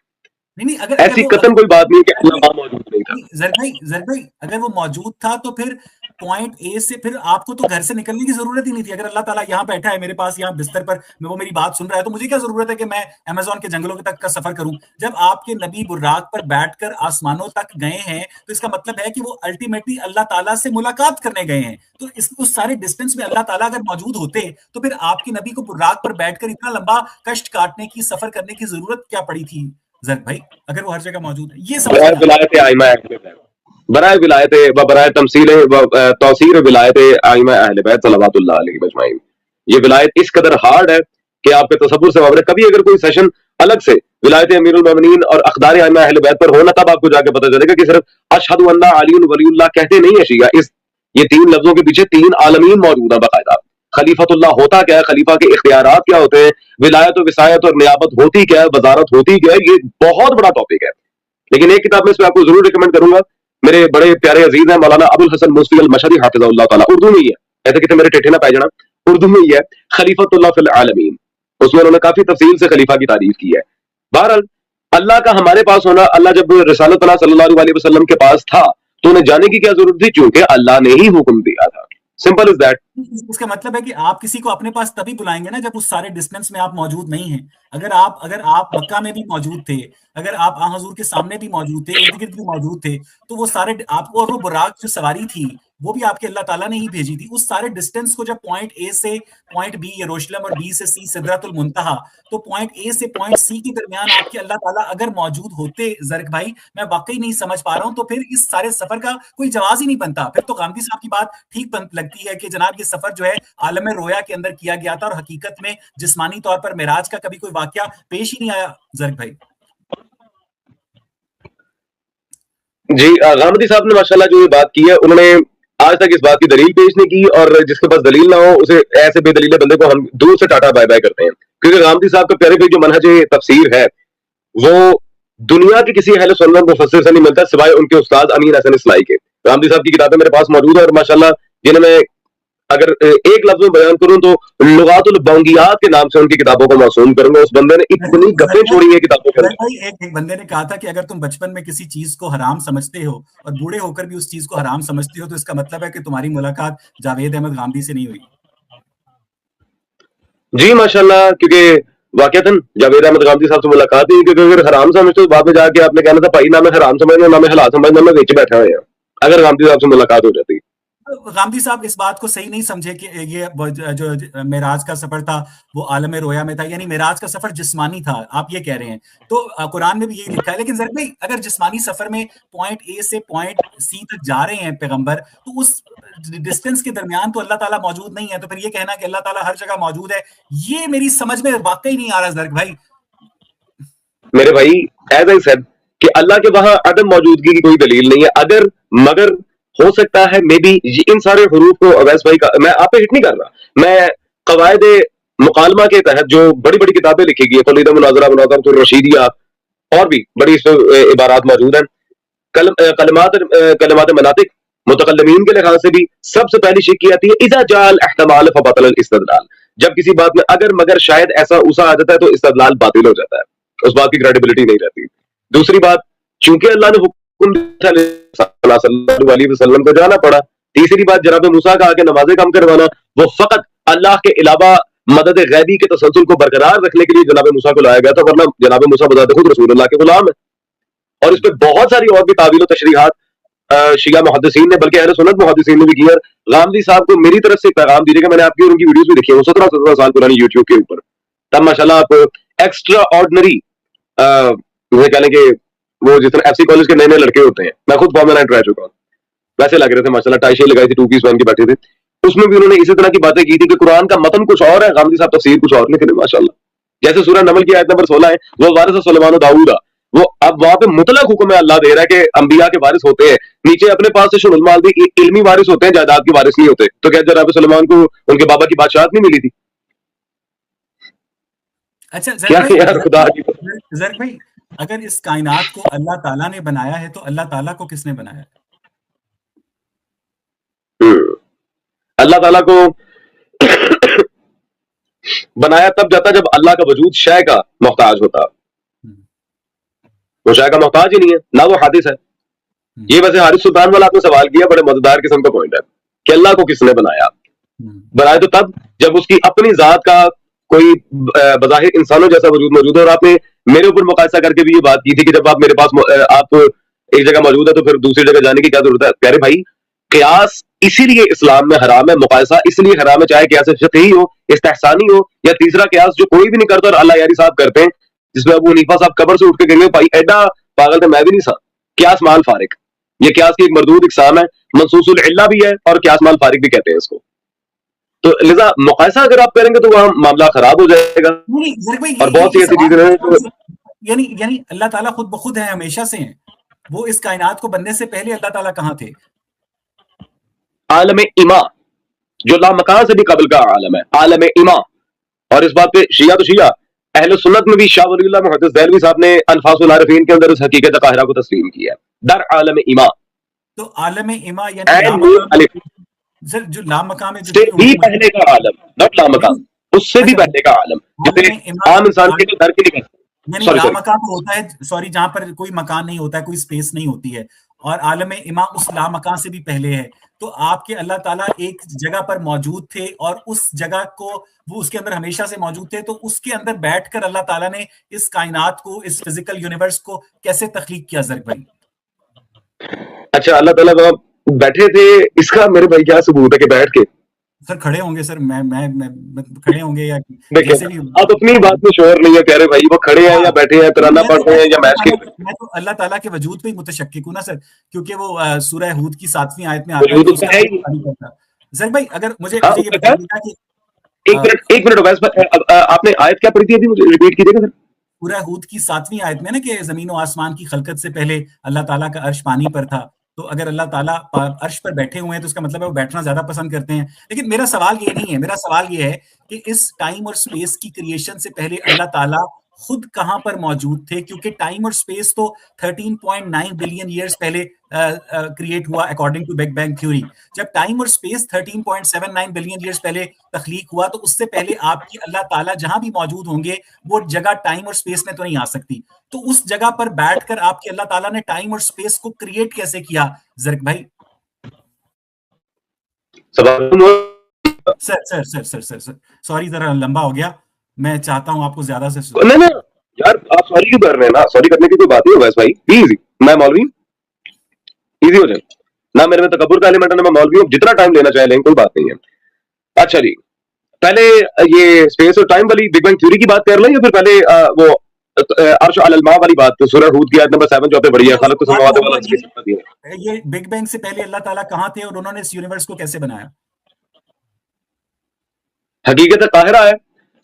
نہیں, ایسی قطعاً کوئی بات نہیں کہ اللہ موجود نہیں تھا. زرق بھائی اگر وہ موجود تھا تو پھر پوائنٹ اے سے پھر آپ کو تو گھر سے نکلنے کی ضرورت ہی نہیں تھی. اگر اللہ تعالیٰ یہاں بیٹھا ہے میرے پاس, یہاں بستر پر, وہ میری بات سن رہا ہے, تو مجھے کیا ضرورت ہے کہ میں امیزون کے جنگلوں تک کا سفر کروں. جب آپ کے نبی براق پر بیٹھ کر آسمانوں تک گئے ہیں تو اس کا مطلب ہے کہ وہ الٹیمیٹلی اللہ تعالیٰ سے ملاقات کرنے گئے ہیں. تو اس سارے ڈسٹینس میں اللہ تعالیٰ اگر موجود ہوتے تو پھر آپ کے نبی کو براق پر بیٹھ کر اتنا لمبا کشت کاٹنے کی, سفر کرنے کی ضرورت کیا پڑی تھی زرق بھائی, اگر وہ ہر جگہ موجود ہے. یہ سمجھ برائے ولایت و برائے تمثیل توثیر ولایت ائمہ اہل بیت صلوات اللہ علیہ مجمعین. یہ ولایت اس قدر ہارڈ ہے کہ آپ کے تصور سے وابر. کبھی اگر کوئی سیشن الگ سے ولایت امیر المومنین اور اقدار ائمہ اہل بیت پر ہونا, تب آپ کو جا کے پتہ چلے گا کہ صرف اشہد ان علی ولی اللہ کہتے نہیں ہے شیعہ. یہ 3 لفظوں کے پیچھے 3 عالمین موجود ہیں باقاعدہ. خلیفۃ اللہ ہوتا کیا ہے, خلیفہ کے اختیارات کیا ہوتے ہیں, ولایت و وصایت اور نیابت ہوتی کیا ہے, وزارت ہوتی کیا ہے, یہ بہت بڑا ٹاپک ہے. لیکن ایک کتاب میں اس میں آپ کو ضرور ریکمینڈ کروں گا, میرے بڑے پیارے عزیز ہیں مولانا ابو الحسن موسوی المشہری حافظہ اللہ تعالیٰ, اردو میں ہی ہے, ایسے کہتے میرے ٹیٹھے نہ پائے جانا, اردو میں ہی ہے, خلیفۃ اللہ فی العالمین. اس میں انہوں نے کافی تفصیل سے خلیفہ کی تعریف کی ہے. بہرحال اللہ کا ہمارے پاس ہونا, اللہ جب رسالت پناہ صلی اللہ علیہ وسلم کے پاس تھا تو انہیں جانے کی کیا ضرورت تھی, چونکہ اللہ نے ہی حکم دیا تھا. Simple is that. اس کا مطلب ہے کہ آپ کسی کو اپنے پاس تبھی بلائیں گے نا جب اس سارے ڈسٹینس میں آپ موجود نہیں ہیں. اگر آپ مکہ میں بھی موجود تھے, اگر آپ حضور کے سامنے بھی موجود تھے, ارد گرد بھی موجود تھے, تو وہ سارے آپ کو, اور وہ براق جو سواری تھی وہ بھی آپ کے اللہ تعالیٰ نے ہی بھیجی تھی. اس سارے ڈسٹینس کو جب پوائنٹ اے سے پوائنٹ بی یروشلم اور بی سے سی سدرۃ المنتہا, تو پوائنٹ اے سے پوائنٹ سی کے درمیان آپ کے اللہ تعالیٰ اگر موجود ہوتے زرق بھائی, میں واقعی نہیں سمجھ پا رہا ہوں, تو پھر اس سارے سفر کا کوئی جواز ہی نہیں بنتا. پھر تو غامدی صاحب کی بات ٹھیک لگتی ہے کہ جناب یہ سفر جو ہے عالم رویا کے اندر کیا گیا تھا اور حقیقت میں جسمانی طور پر معراج کا کبھی کوئی واقعہ پیش ہی نہیں آیا. زرق بھائی جی, غامدی صاحب نے ماشاءاللہ جو یہ بات کی ہے, انہوں نے آج تک اس بات کی دلیل پیش نہیں کی, اور جس کے پاس دلیل نہ ہو اسے ایسے بے دلیل بندے کو ہم دور سے ٹاٹا بائے بائے کرتے ہیں. کیونکہ غامدی صاحب کا پیارے بھائی جو منہج تفسیر ہے وہ دنیا کے کسی اہل سنت مفسر سے نہیں ملتا سوائے ان کے استاد امین حسن اصلاحی کے. غامدی صاحب کی کتابیں میرے پاس موجود ہیں, اور ماشاءاللہ جنہیں میں اگر ایک لفظ میں بیان کروں تو لغات البونگیات کے نام سے ان کی کتابوں کو موسوم کروں گا. اس بندے نے اتنی گپیں چھوڑی ہیں کتابوں کے اندر. ایک بندے نے کہا تھا کہ اگر تم بچپن میں کسی چیز کو حرام سمجھتے ہو اور بوڑھے ہو کر بھی اس چیز کو حرام سمجھتے ہو تو اس کا مطلب ہے کہ تمہاری ملاقات جاوید احمد غامدی سے نہیں ہوئی. جی ماشاءاللہ, کیونکہ واقعتاً جاوید احمد غامدی صاحب سے ملاقات نہیں, کیونکہ اگر حرام سمجھتے تو بعد میں جا کے آپ نے کہنا تھا بھائی نہ میں حرام سمجھنا نہ میں حلال سمجھنا, میں بیچ بیٹھا ہوئے ہیں. اگر غامدی صاحب سے ملاقات ہو جاتی. غامدی صاحب اس بات کو صحیح نہیں سمجھے کہ یہ جو معراج کا سفر تھا وہ عالم رویا میں تھا, یعنی معراج کا سفر جسمانی تھا, آپ یہ کہہ رہے ہیں. تو قرآن میں بھی یہی لکھا ہے. لیکن ذرا بھائی اگر جسمانی سفر میں پوائنٹ اے سے پوائنٹ سی تک جا رہے ہیں پیغمبر, تو اس ڈسٹینس کے درمیان تو اللہ تعالیٰ موجود نہیں ہے. تو پھر یہ کہنا کہ اللہ تعالیٰ ہر جگہ موجود ہے, یہ میری سمجھ میں واقعی نہیں آ رہا زرق بھائی. میرے بھائی ایز آئی سیڈ کہ اللہ کے وہاں عدم موجودگی کی کوئی دلیل نہیں ہے. اگر مگر ہو سکتا ہے مے بی ان سارے حروف کو اویس بھائی کا میں آپ پہ ہٹ نہیں کر رہا, میں قواعد مکالمہ کے تحت جو بڑی بڑی کتابیں لکھی گئی ہیں, قلید مناظرہ مناظرۃ الرشیدیہ اور بھی بڑی اس پہ عبارات موجود ہیں. کلمات مناطق متکلمین کے لحاظ سے بھی سب سے پہلی شک کی آتی ہے اذا جاء الاحتمال فبطل الاستدلال. جب کسی بات میں اگر مگر شاید ایسا اسا آ جاتا ہے تو استدلال باطل ہو جاتا ہے, اس بات کی کریڈیبلٹی نہیں رہتی. دوسری بات, چونکہ اللہ نے حکم دیا صلی اللہ علیہ وسلم کو جانا پڑا. تیسری بات, جناب موسیٰ کا آگے نمازیں کم کروانا وہ فقط اللہ کے علاوہ مدد غیبی کے تسلسل کو برقرار رکھنے کے لیے جناب موسیٰ کو لایا گیا تھا, ورنہ جناب موسیٰ بذات خود رسول اللہ کے غلام ہے. اور اس پہ بہت ساری اور بھی تعویل و تشریحات شیعہ محدثین نے بلکہ اہل سنت محدثین نے بھی کی ہے. غامدی صاحب کو میری طرف سے پیغام دیجیے گا, میں نے آپ کی اور ان کی ویڈیوز بھی دیکھی ہیں, وہ 17 سال پرانی یوٹیوب کے اوپر. تب ماشاءاللہ آپ ایکسٹرا آرڈنری مجھے کہہ لیں کہ وہ جس طرح ایف سی کالج کے نئے نئے لڑکے ہوتے ہیں, میں خود فارم رہ چکا ہوں, ویسے لگ رہے تھے ماشاءاللہ. ٹائی شائی لگائی تھی, ٹو پیس پہن کے بیٹھے تھے. اس میں بھی انہوں نے اسی طرح کی باتیں کی تھی کہ قرآن کا متن کچھ اور ہے, غامدی صاحب تفسیر کچھ اور لکھ رہے ہیں ماشاءاللہ. جیسے سورہ نمل کی آیت نمبر 16 ہے, وہ وارث سلیمان و داؤد, وہ اب وہاں پہ مطلق حکم ہے اللہ دے رہا ہے کہ انبیاء کے وارث ہوتے ہیں. نیچے اپنے پاس سے شرح المال دی علمی وارث ہوتے ہیں, جائیداد کے وارث نہیں ہوتے. تو کیا جناب سلیمان کو ان کے بابا کی بادشاہت نہیں ملی تھی؟ اچھا خدا زرق بھائی, اگر اس کائنات کو اللہ تعالیٰ نے بنایا ہے تو اللہ تعالیٰ کو کس نے بنایا ہے؟ اللہ تعالیٰ کو بنایا تب جاتا جب اللہ کا وجود شے کا محتاج ہوتا. وہ شے کا محتاج ہی نہیں ہے, نہ وہ حادث ہے. یہ ویسے حارث سلطان والا آپ نے سوال کیا, بڑے مزیدار قسم کا پوائنٹ ہے کہ اللہ کو کس نے بنایا. بنایا تو تب جب اس کی اپنی ذات کا کوئی بظاہر انسانوں جیسا وجود موجود ہے. اور آپ نے میرے اوپر مقایسہ کر کے بھی یہ بات کی تھی کہ جب آپ میرے پاس آپ ایک جگہ موجود ہے تو پھر دوسری جگہ جانے کی کیا ضرورت ہے. پیارے بھائی, قیاس اسی لیے اسلام میں حرام ہے, مقایسہ اس لیے حرام ہے, چاہے قیاس فقہی ہو, استحسانی ہو, یا تیسرا قیاس جو کوئی بھی نہیں کرتا اور اللہ یاری صاحب کرتے ہیں, جس میں ابو حنیفہ صاحب قبر سے اٹھ کے گئے بھائی ایڈا پاگل تھا میں بھی نہیں تھا. قیاس مال فارق, یہ قیاس کی ایک مردود اقسام ہے, منصوص العلہ بھی ہے اور قیاس مال فارق بھی کہتے ہیں اس کو. تو لذا مقایسہ اگر آپ کریں گے تو وہاں معاملہ خراب ہو جائے گا. اور بہت سی ایسی چیزیں ہیں یعنی اللہ تعالیٰ خود بخود ہے, ہمیشہ سے ہیں. وہ اس کائنات کو بننے سے پہلے اللہ تعالیٰ کہاں تھے؟ عالم ایما, جو لامکان سے بھی قبل کا عالم ہے, عالم ایما. اور اس بات پہ شیعہ تو شیعہ, اہل سنت میں بھی شاہ ولی اللہ محدث دہلوی صاحب نے انفاس العارفین کے اندر اس حقیقت قاہرہ کو تسلیم کیا ہے, در عالم ایما. تو عالم ایما یعنی جو لامکان ہے, بھی پہلے کا عالم, نٹ لامکان, اس سے بھی پہلے کا عالم جسے عام انسان کے در کے نہیں. یعنی لامکان ہوتا ہے, سوری, جہاں پر کوئی مکان نہیں ہوتا ہے, کوئی اسپیس نہیں ہوتی ہے, اور عالم ایما اس لامکان سے بھی پہلے ہے. تو آپ کے اللہ تعالیٰ ایک جگہ پر موجود تھے اور اس جگہ کو وہ اس کے اندر ہمیشہ سے موجود تھے, تو اس کے اندر بیٹھ کر اللہ تعالیٰ نے اس کائنات کو, اس فزیکل یونیورس کو کیسے تخلیق کیا زرق بھائی؟ اچھا, اللہ تعالیٰ بیٹھے تھے, اس کا میرے بھائی کیا ثبوت ہے کہ بیٹھ کے؟ سر کھڑے ہوں گے, سر میں کھڑے ہوں گے یا جیسے بھی. آپ اپنی بات میں شور نہیں ہے پیارے بھائی, وہ کھڑے ہیں یا بیٹھے ہیں, ترانہ پڑھ رہے ہیں یا میچ کھیل رہے ہیں. میں تو اللہ تعالیٰ کے وجود پہ ہی متشکک ہوں نا سر, کیونکہ وہ سورہ ہود کی 7ویں آیت میں آتا ہے. زرق بھائی اگر مجھے یہ بتائیے کہ ایک منٹ آپ نے آیت کیا پڑھی تھی ابھی, مجھے ریپیٹ کیجیے گا سر. سورہ ہود کی 7ویں آیت میں نا کہ زمین و آسمان کی خلقت سے پہلے اللہ تعالیٰ کا عرش پانی پر تھا. تو اگر اللہ تعالیٰ عرش پر بیٹھے ہوئے ہیں تو اس کا مطلب ہے وہ بیٹھنا زیادہ پسند کرتے ہیں. لیکن میرا سوال یہ نہیں ہے, میرا سوال یہ ہے کہ اس ٹائم اور اسپیس کی کریشن سے پہلے اللہ تعالیٰ خود کہاں پر موجود تھے، کیونکہ ٹائم اور اسپیس تو 13.9 بلین ایئرس پہلے کریٹ ہوا according to big bang theory. جب ٹائم اور اسپیس 13.79 بلین ایئرس پہلے تخلیق ہوا تو اس سے پہلے آپ کی اللہ تعالیٰ جہاں بھی موجود ہوں گے وہ جگہ ٹائم اور اسپیس میں تو نہیں آ سکتی. تو اس جگہ پر بیٹھ کر آپ کی اللہ تعالیٰ نے ٹائم اور اسپیس کو کریٹ کیسے کیا زرق بھائی؟ سر سر سر سر سر سر سوری ذرا لمبا ہو گیا، میں چاہتا ہوں آپ کو زیادہ سے نہیں نہیں یار آپ سوری کیوں کر رہے ہیں؟ نا سوری کرنے کی کوئی بات نہیں ہے ویس بھائی، ایزی. میں مولوی ایزی ہو جائے، نہ میرے میں تکبر کا ایلیمنٹ ہے، نہ میں مولوی ہوں، جتنا ٹائم لینا چاہے لیں کوئی بات نہیں ہے. اچھا جی، پہلے یہ اسپیس اور ٹائم والی بگ بینگ تھیوری کی بات کر لیں یا پھر پہلے وہ عرش علی الماء والی بات سورہ ہود کی آیت نمبر 7 جو پہ بڑی ہے خلق السماوات والارض. یہ بگ بینگ سے پہلے اللہ تعالیٰ کہاں تھے اور انہوں نے اس یونیورس کو کیسے بنایا؟ حقیقت قاہرہ ہے،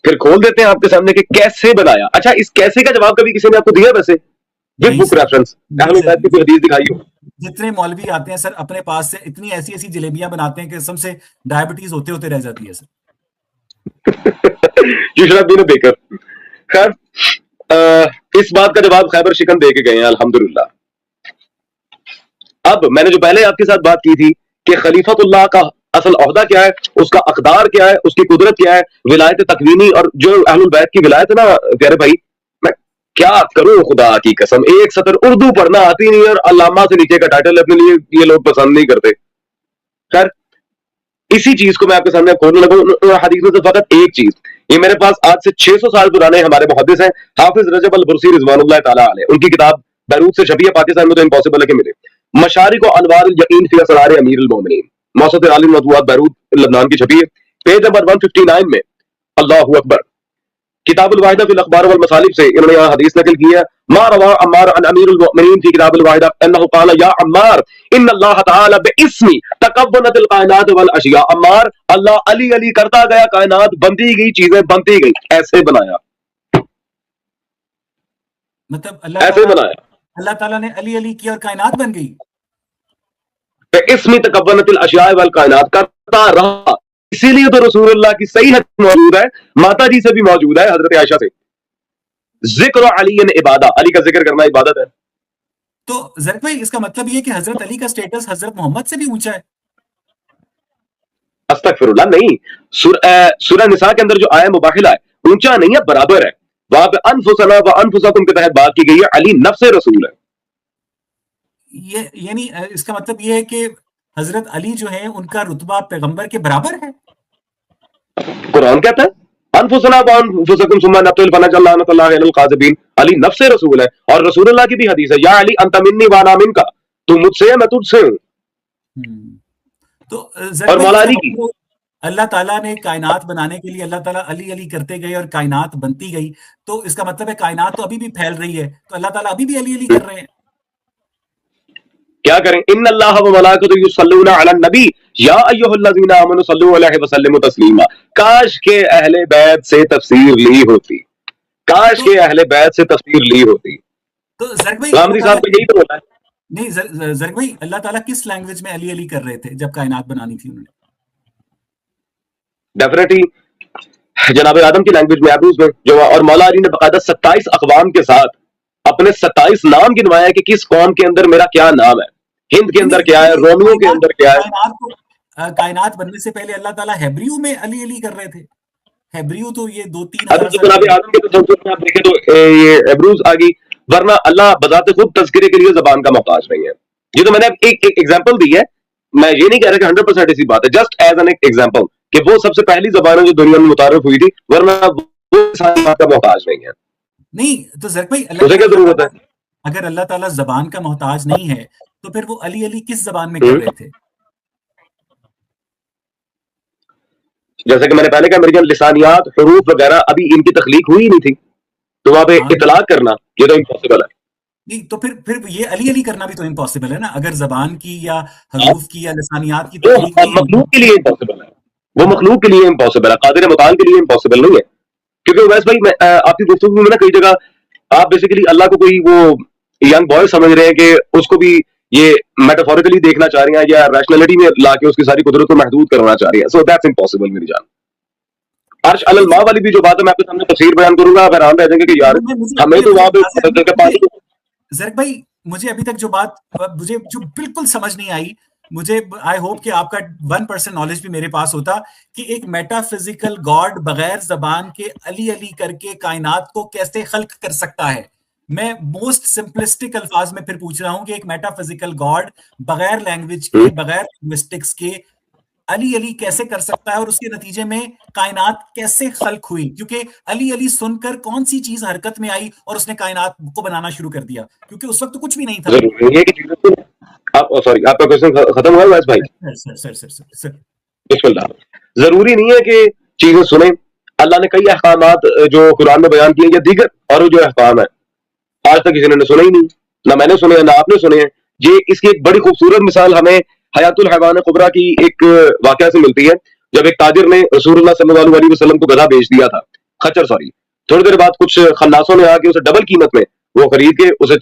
پھر کھول دیتے ہیں آپ کے سامنے کہ کیسے بنایا. اچھا اس کیسے کا جواب کبھی کسی نے آپ کو دیا ویسے وتھ بک ریفرنس؟ اہل بیت کی کوئی حدیث دکھائی ہو؟ جتنے مولوی آتے ہیں سر اپنے پاس سے اتنی ایسی ایسی جلیبیاں بناتے ہیں کہ قسم سے ڈائبٹیز ہوتے ہوتے رہ جاتی ہے سر. You should have been a baker. خیر اس بات کا جواب خیبر شکن دے کے گئے ہیں الحمدللہ. اب میں نے جو پہلے آپ کے ساتھ بات کی تھی کہ خلیفۃ اللہ کا اصل عہدہ کیا ہے، اس کا اقدار کیا ہے، اس کی قدرت کیا ہے، ولایت تکوینی، اور جو اہل البیت کی ولایت ہے نا پیارے بھائی، میں کیا کروں خدا کی قسم، ایک سطر اردو پڑھنا آتی نہیں اور علامہ سے نیچے کا ٹائٹل اپنے لیے یہ لوگ پسند نہیں کرتے. خیر اسی چیز کو میں آپ کے سامنے کھولنے لگا حدیث میں سے فقط ایک چیز. یہ میرے پاس آج سے 600 سال پرانے ہمارے محدث ہیں حافظ رجب البرسی رضوان اللہ تعالیٰ علیہ، ان کی کتاب بیروت سے چھپی ہے، پاکستان میں تو امپاسبل ہے کہ ملے. مشارق و انوار الیقین فی اسرار امیر المومنین، موسط عالم موضوعات بیروت لبنان کی چھپی ہے، پیج نمبر 159 میں. اللہ اکبر. کتاب الواحدہ فی الاخبار والمصالب سے انہوں نے یہاں حدیث نقل کی ہے. ما روا عمار عن امیر المؤمنین فی کتاب الواحدہ انہ قال یا عمار ان اللہ تعالی باسمی تکونت الکائنات والاشیاء. عمار اللہ علی علی کرتا گیا، کائنات بنتی گئی، چیزیں بنتی گئی، ایسے بنایا، مطلب ایسے بنایا، اللہ تعالیٰ نے علی علی کی اور کائنات بن گئی. باسمی تکونت الاشیاء والکائنات کرتا رہا. اسی لیے تو رسول اللہ کی صحیح حدیث موجود ہے، ماتا جی سے بھی موجود ہے حضرت عائشہ سے، ذکر علی عبادہ، علی کا ذکر کرنا عبادت ہے. تو زرق بھائی اس کا مطلب یہ کہ حضرت علی کا سٹیٹس حضرت محمد سے بھی اونچا ہے؟ استغفر اللہ، نہیں. سورہ نساء کے اندر جو آیا مباحلہ ہے اونچا نہیں ہے، برابر ہے. وہاں پہ انفسنا و انفسکم کے تحت بات کی گئی ہے، علی نفس رسول ہے. یعنی اس کا مطلب یہ ہے کہ حضرت علی جو ہے ان کا رتبہ پیغمبر کے برابر ہے. قرآن کہتا ہے انفسنا و انفسکم ثم نبتہل فنجعل لعنۃ اللہ علی القاذبین. علی نفس رسول ہے، اور رسول اللہ کی بھی حدیث ہے یا علی انت منی وانا منک، تو مجھ سے ہے میں تجھ سے ہوں. تو اور مولا علی کی اللہ تعالیٰ نے کائنات بنانے کے لیے اللہ تعالیٰ علی علی کرتے گئے اور کائنات بنتی گئی، تو اس کا مطلب ہے کائنات تو ابھی بھی پھیل رہی ہے، تو اللہ تعالیٰ ابھی بھی علی علی کر رہے ہیں. کیا کریں؟ ان اللہ و ملائکۃ یصلون علی النبی یا ایھا الذین آمنوا صلوا علیہ وسلموا تسلیما. کاش کے اہل بیت سے تفسیر لی ہوتی، کاش کے اہل بیت سے تفسیر لی ہوتی. تو زرق بھائی غامدی صاحب کو یہی تو بولا ہے. نہیں زرق بھائی، اللہ تعالیٰ کس لینگویج میں علی علی کر رہے تھے جب کائنات بنانی تھی انہوں نے؟ ڈیفینیٹلی جناب آدم کی لینگویج میں، عبروز میں جو، اور مولا علی نے باقاعدہ 27 اقوام کے ساتھ اپنے 27 نام گنوایا کہ کس قوم کے اندر میرا کیا نام ہے، ہند کے اندر کیا ہے، رومیوں کے اندر کیا ہے. کائنات بننے سے پہلے اللہ تعالیٰ ہیبریو میں علی علی کر رہے تھے. ہیبریو تو یہ 2-3 جناب آدم کے تصور میں آپ دیکھیں تو یہ عبروز آ گئی، ورنہ اللہ بذات خود تذکرے کے لیے زبان کا محتاج نہیں ہے. یہ تو میں نے ایک ایگزامپل دی ہے، میں یہ نہیں کہہ رہا کہ 100% ایسی بات ہے، جسٹ ایز این ایگزامپل کہ وہ سب سے پہلی زبان ہے جو دنیا میں متعارف ہوئی تھی، ورنہ وہ بات کا محتاج نہیں ہے. نہیں تو زرق بھائی اسے کیا ضرورت ہے؟ اگر اللہ تعالیٰ زبان کا محتاج نہیں ہے تو پھر وہ علی علی کس زبان میں کر رہے تھے؟ جیسے کہ میں نے پہلے کہا میری لسانیات، حروف وغیرہ ابھی ان کی تخلیق ہوئی نہیں تھی، تو وہاں پہ اطلاق کرنا یہ تو امپاسبل ہے. نہیں تو پھر یہ علی علی کرنا بھی تو امپاسبل ہے نا، اگر زبان کی یا حروف کی یا لسانیات کی تخلیق نہیں. مخلوق کے لیے امپاسبل ہے، وہ مخلوق کے لیے امپاسبل ہے، قادر متعال کے لیے امپاسبل نہیں ہے. کیونکہ ویسے بھائی آپ کی گفتگو میں نا کئی جگہ آپ بیسیکلی اللہ کو کوئی وہ ینگ بوائے سمجھ رہے ہیں کہ اس کو بھی یہ میٹافوریکلی دیکھنا چاہ رہی ہیں یا ریشنلٹی میں لا کے اس کی ساری قدرت کو محدود کرنا چاہ رہی ہیں. سو دیٹس امپاسبل میری جان. عرش علی الماء والی بھی جو بات ہے میں آپ کے سامنے تفسیر بیان کروں گا، آپ حیران رہ جائیں گے کہ یار ہمیں تو وہاں پہ پانی. زرق بھائی مجھے ابھی تک جو بات مجھے جو بالکل سمجھ نہیں آئی، مجھے آئی ہوپ کہ آپ کا 1% نالج بھی میرے پاس ہوتا، کہ ایک میٹا فزیکل گاڈ بغیر زبان کے علی علی کر کے کائنات کو کیسے خلق کر سکتا ہے. میں موسٹ سمپلسٹک الفاظ میں پھر پوچھ رہا ہوں کہ ایک میٹا فزیکل گاڈ بغیر لینگویج کے، بغیر لنگوسٹکس کے علی علی کیسے کر سکتا ہے، اور اس کے نتیجے میں کائنات کیسے خلق ہوئی؟ کیونکہ علی علی سن کر کون سی چیز حرکت میں آئی اور اس نے کائنات کو بنانا شروع کر دیا، کیونکہ اس وقت تو کچھ بھی نہیں تھا. ضروری نہیں ہے کہ چیزیں سنیں. سوری آپ کا کوشچن ختم ہوا ویس بھائی؟ سر بسم اللہ. ضروری نہیں ہے کہ چیزیں سنیں. اللہ نے کئی احکامات جو قرآن میں بیان کیے یا دیگر اور جو احکام ہیں آج تک کسی نے سنے ہی نہیں، نہ میں نے سنے ہیں نہ آپ نے سنے ہیں. یہ اس کی ایک بڑی خوبصورت مثال ہمیں حیات الحیوان کبریٰ کی ایک واقعہ سے ملتی ہے، جب ایک تاجر نے رسول اللہ صلی اللہ علیہ وسلم کو گدھا بیچ دیا تھا، خچر سوری. تھوڑی دیر بعد کچھ خناسوں نے آ کے اسے ڈبل قیمت میں وہ خرید کے اسے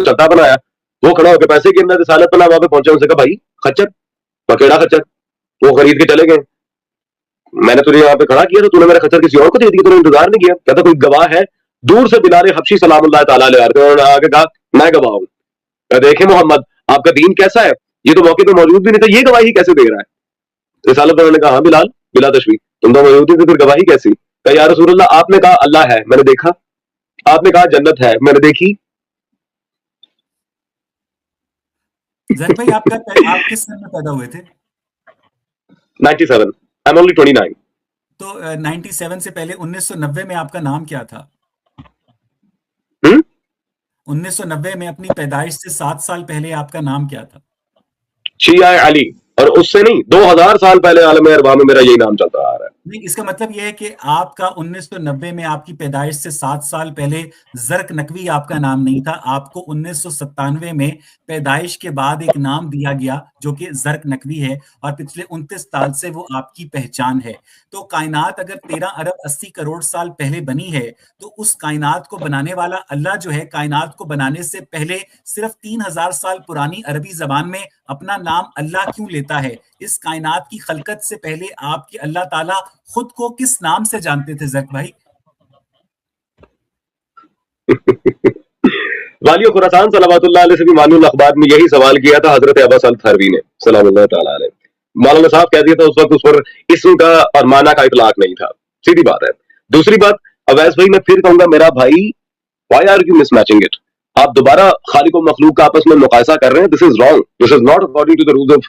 چلتا بنایا. وہ کھڑا ہو کے پیسے کے اندر رسالت پناہ وہاں پہ پہنچا، ان سے کہا بھائی خچر پکیڑا خچر. وہ خرید کے چلے گئے. میں نے تجھے یہاں پہ کھڑا کیا تو نے میرا خچر کسی اور کو دے دیا، تو نے انتظار نہیں کیا. کہتا کوئی گواہ ہے؟ دور سے بلال حبشی سلام اللہ تعالیٰ علیہ انہوں نے آگے کہا میں گواہ ہوں. دیکھیں محمد آپ کا دین کیسا ہے، یہ تو موقع پہ موجود بھی نہیں تھا، یہ گواہی کیسے دے رہا ہے؟ رسالت پناہ نے کہا ہاں بلال بلا تشبیہ تم تو موجود تھے، پھر گواہی کیسی؟ کہ یا رسول اللہ آپ نے کہا اللہ ہے میں نے دیکھا، آپ نے کہا جنت ہے میں نے دیکھی. زرق بھائی آپ کس سن میں پیدا ہوئے تھے؟ 97. I'm only 29. تو 97 سے پہلے 1990 میں آپ کا نام کیا تھا؟ 1990 میں اپنی پیدائش سے 7 سال پہلے آپ کا نام کیا تھا؟ شیعہ علی. اور اس سے نہیں 2000 سال پہلے عالم اربا میں میرا یہی نام چلتا آ رہا ہے. نہیں، اس کا مطلب یہ ہے کہ آپ کا 1990 میں آپ کی پیدائش سے 7 سال پہلے زرق نقوی آپ کا نام نہیں تھا. آپ کو 1997 میں پیدائش کے بعد ایک نام دیا گیا جو کہ زرق نقوی ہے، اور پچھلے 29 سال سے وہ آپ کی پہچان ہے. تو کائنات اگر 13 ارب 80 کروڑ سال پہلے بنی ہے، تو اس کائنات کو بنانے والا اللہ جو ہے، کائنات کو بنانے سے پہلے صرف 3000 سال پرانی عربی زبان میں اپنا نام اللہ کیوں لیتا ہے؟ اس کائنات کی خلقت سے پہلے آپ کے اللہ تعالیٰ خود کو کس نام سے جانتے تھے زرق بھائی؟ والی خراسان صلوات اللہ علیہ سے بھی معنی الاخبار میں یہی سوال کیا تھا حضرت ابا سعد تھروی نے سلام اللہ تعالیٰ علیہ. مولانا صاحب کہہ دیا تھا اس وقت اس پر اسم کا اور معنی کا اطلاق نہیں تھا. سیدھی بات ہے. دوسری بات اویس بھائی میں پھر کہوں گا میرا بھائی why are you mismatching it؟ آپ دوبارہ خالق و مخلوق کا آپس میں مقائسہ کر رہے ہیں. This is wrong. This is not according to the rules of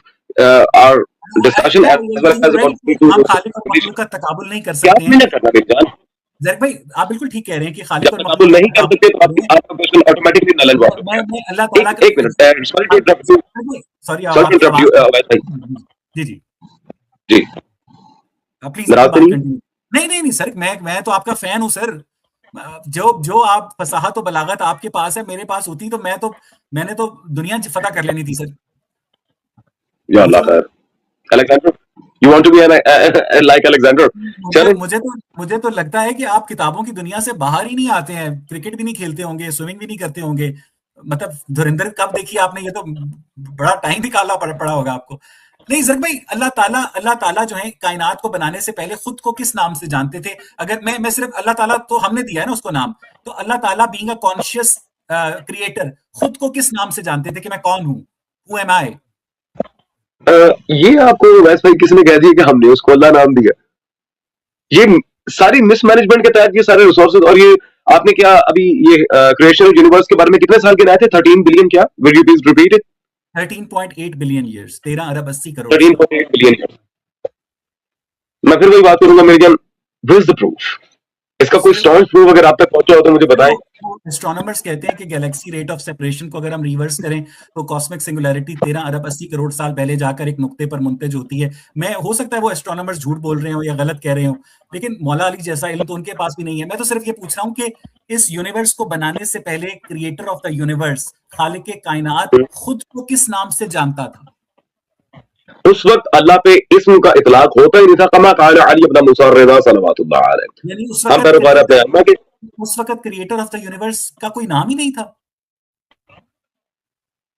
our discussion as well as according to آپ خالق اور مخلوق کا تقابل نہیں کر سکتے ہیں. کیا نہیں کرنا میری جان؟ زرق بھائی آپ بالکل ٹھیک کہہ رہے ہیں کہ خالق اور تقابل نہیں کر سکتے تو آپ کا question automatically null and void. میں اللہ تعالیٰ کا ایک minute sorry to interrupt you. Sorry sorry to interrupt you Awais بھائی. جی جی جی پلیز ناراض تو نہیں؟ نہیں سر، میں تو آپ کا فین ہوں سر. جو آپ فصاحت و بلاغت آپ کے پاس ہے میرے پاس ہوتی تو میں نے تو دنیا فتح کر لینی تھی سر. یا اللہ خیر. Alexander you want to be like Alexander؟ مجھے تو لگتا ہے کہ آپ کتابوں کی دنیا سے باہر ہی نہیں آتے ہیں. کرکٹ بھی نہیں کھیلتے ہوں گے، سوئمنگ بھی نہیں کرتے ہوں گے. مطلب دھرندر کب دیکھی آپ نے؟ یہ تو بڑا ٹائم نکالنا پڑا ہوگا آپ کو. نہیں زرق بھائی، اللہ تعالیٰ جو ہے کائنات کو بنانے سے پہلے خود کو کس نام سے جانتے تھے؟ اگر میں صرف اللہ تعالیٰ تو ہم نے دیا ہے نا اس کو نام، تو اللہ تعالیٰ بینگ اے کانشیس کریٹر خود کو کس نام سے جانتے تھے کہ میں کون ہوں؟ Who am I؟ یہ آپ کو ویس بھائی کس نے کہہ دیا کہ ہم نے اس کو اللہ نام دیا؟ یہ ساری مس مینجمنٹ کے تحت یہ سارے ریسورسز. اور یہ آپ نے کیا ابھی یہ کریشن یونیورس کے بارے میں کتنے سال کے نئے تھے؟ 13 بلین کیا؟ will you please repeat it؟ 13.8 billion years, 13 Arab 80 crore. 13.8 billion years. میں پھر وہی بات کروں گا میری جان. where is the proof؟ اس کا کوئی اسٹرانگ پروف اگر آپ تک پہنچا ہو تو مجھے بتائیں. اسٹرانومرز کہتے ہیں کہ گیلیکسی ریٹ آف سیپریشن کو اگر ہم ریورس کریں تو کاسمک سنگولیرٹی 13 ارب 80 کروڑ سال پہلے جا کر ایک نقطے پر منتج ہوتی ہے. میں ہو سکتا ہے وہ اسٹرانومرز جھوٹ بول رہے ہوں یا غلط کہہ رہے ہوں، لیکن مولا علی جیسا علم تو ان کے پاس بھی نہیں ہے. میں تو صرف یہ پوچھ رہا ہوں کہ اس یونیورس کو بنانے سے پہلے کریٹر آف دا یونیورس، خالق کائنات، خود کو کس نام سے جانتا تھا؟ اس وقت اللہ پہ اسم کا اطلاق ہوتا ہی نہیں تھا. کما قال علی بن موسیٰ الرضا صلوات اللہ علیہ. یعنی اس وقت کریٹر آف دا یونیورس کا کوئی نام ہی نہیں تھا،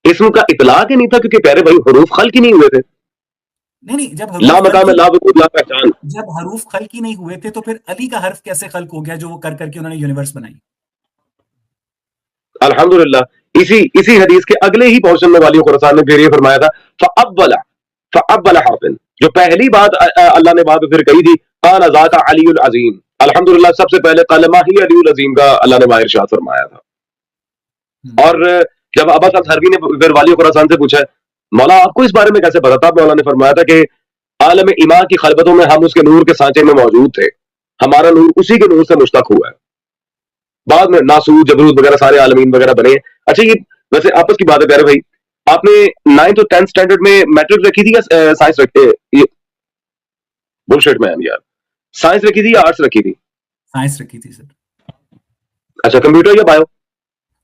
اسم کا اطلاق ہی نہیں تھا، کیونکہ پیارے بھائی حروف خلق ہی نہیں ہوئے تھے. نہیں جب لا حروف مقام خلق لا وجود لا پہچان. جب حروف خلق ہی نہیں ہوئے تھے تو پھر علی کا حرف کیسے خلق ہو گیا جو وہ کر کے انہوں نے یونیورس بنائی؟ الحمدللہ اسی حدیث کے اگلے ہی پورشن میں والی خراسان نے پھر یہ فرمایا تھا فَأَوَّلَ حَرْفٍ، جو پہلی بات اللہ نے وہاں پہ پھر کہی تھی، قَالَ ذَاكَ عَلِيُّ الْعَظِيمُ. الحمدللہ سب سے پہلے قلمہ ہی علی العظیم کا اللہ نے وہاں ارشاد فرمایا تھا. اور جب عباس الحربی نے پھر والی خراسان سے پوچھا مولا آپ کو اس بارے میں کیسے پتا تھا؟ مولا نے فرمایا تھا کہ عالم ایمان کی خلبتوں میں ہم اس کے نور کے سانچے میں موجود تھے، ہمارا نور اسی کے نور سے مشتق ہوا ہے. بعد میں ناسور جبروت وغیرہ سارے عالمین وغیرہ بنے ہیں. اچھا یہ ویسے آپس کی بات ہے پیارے بھائی، آپ نے 9th اور 10th سٹینڈرڈ میں میٹرک رکھی تھی یا سائنس رکھی؟ بلشٹ مین یار، سائنس رکھی تھی یا آرٹس رکھی تھی؟ سائنس رکھی تھی سر. اچھا کمپیوٹر یا بایو؟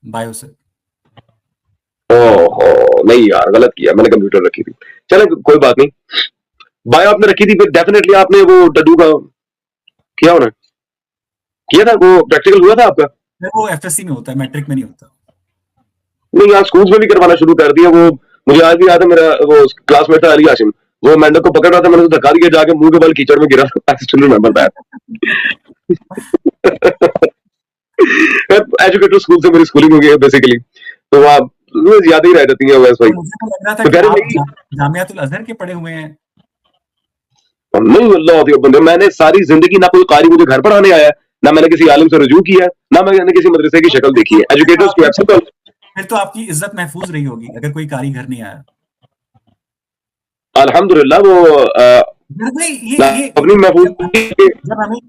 بایو سر. نہیں یار غلط کیا، میں نے کمپیوٹر رکھی تھی. چلے کوئی بات نہیں. بایو آپ نے رکھی تھی، پھر ڈیفینیٹلی آپ نے وہ ڈڈو کا کیا ہونا کیا تھا، وہ پریکٹیکل ہوا تھا آپ کا؟ وہ ایف ایس سی میں ہوتا ہے، میٹرک میں نہیں ہوتا. نہیں یار اسکول میں بھی کروانا شروع کر دیا. وہ مجھے آج بھی یاد ہے، میرا وہ کلاس میٹ تھا علی ہاشم، وہ مینڈک کو پکڑ رہا تھا، میں نے دھکا دیا جا کے منہ کے بل کیچڑ میں گرا. ایجوکیٹر اسکول سے میری اسکولنگ ہو گئی ہے بیسیکلی، تو آپ یاد ہی رہ جاتی ہیں ویسے بھائی. جامعۃ الازہر کے پڑھے ہوئے ہیں؟ نہیں اللہ، میں نے ساری زندگی نہ کوئی قاری مجھے گھر پڑھانے آیا، نہ میں نے کسی عالم سے رجوع کیا، نہ میں نے کسی مدرسے کی شکل دیکھی ہے. ایجوکیٹرز کو ایکسپٹ، پھر تو آپ کی عزت محفوظ رہی ہوگی اگر کوئی قاری گھر نہیں آیا. الحمدللہ. وہ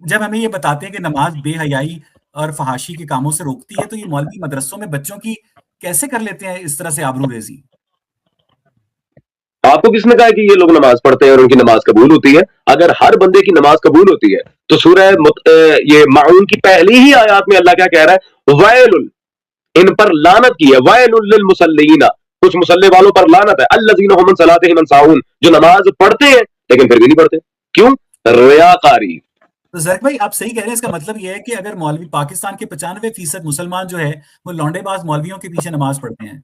جب ہمیں یہ بتاتے ہیں کہ نماز بے حیائی اور فحاشی کے کاموں سے روکتی ہے، تو یہ مولوی مدرسوں میں بچوں کی کیسے کر لیتے ہیں اس طرح سے آبرو ریزی؟ آپ کو کس نے کہا کہ یہ لوگ نماز پڑھتے ہیں اور ان کی نماز قبول ہوتی ہے؟ اگر ہر بندے کی نماز قبول ہوتی ہے تو سورہ یہ معون کی پہلی ہی آیات میں اللہ کیا کہہ رہا ہے؟ ویل، ان پر لعنت کی ہے. ویل للمصلیین، کچھ مصلی والوں پر لعنت ہے. الذین هم من صلاتهم ساہون، جو نماز پڑھتے ہیں لیکن پھر بھی نہیں پڑھتے. کیوں؟ ریاکاری. تو زرق بھائی آپ صحیح کہہ رہے ہیں. اس کا مطلب یہ ہے کہ اگر مولوی پاکستان کے 95% مسلمان جو ہے وہ لونڈے باز مولویوں کے پیچھے نماز پڑھتے ہیں.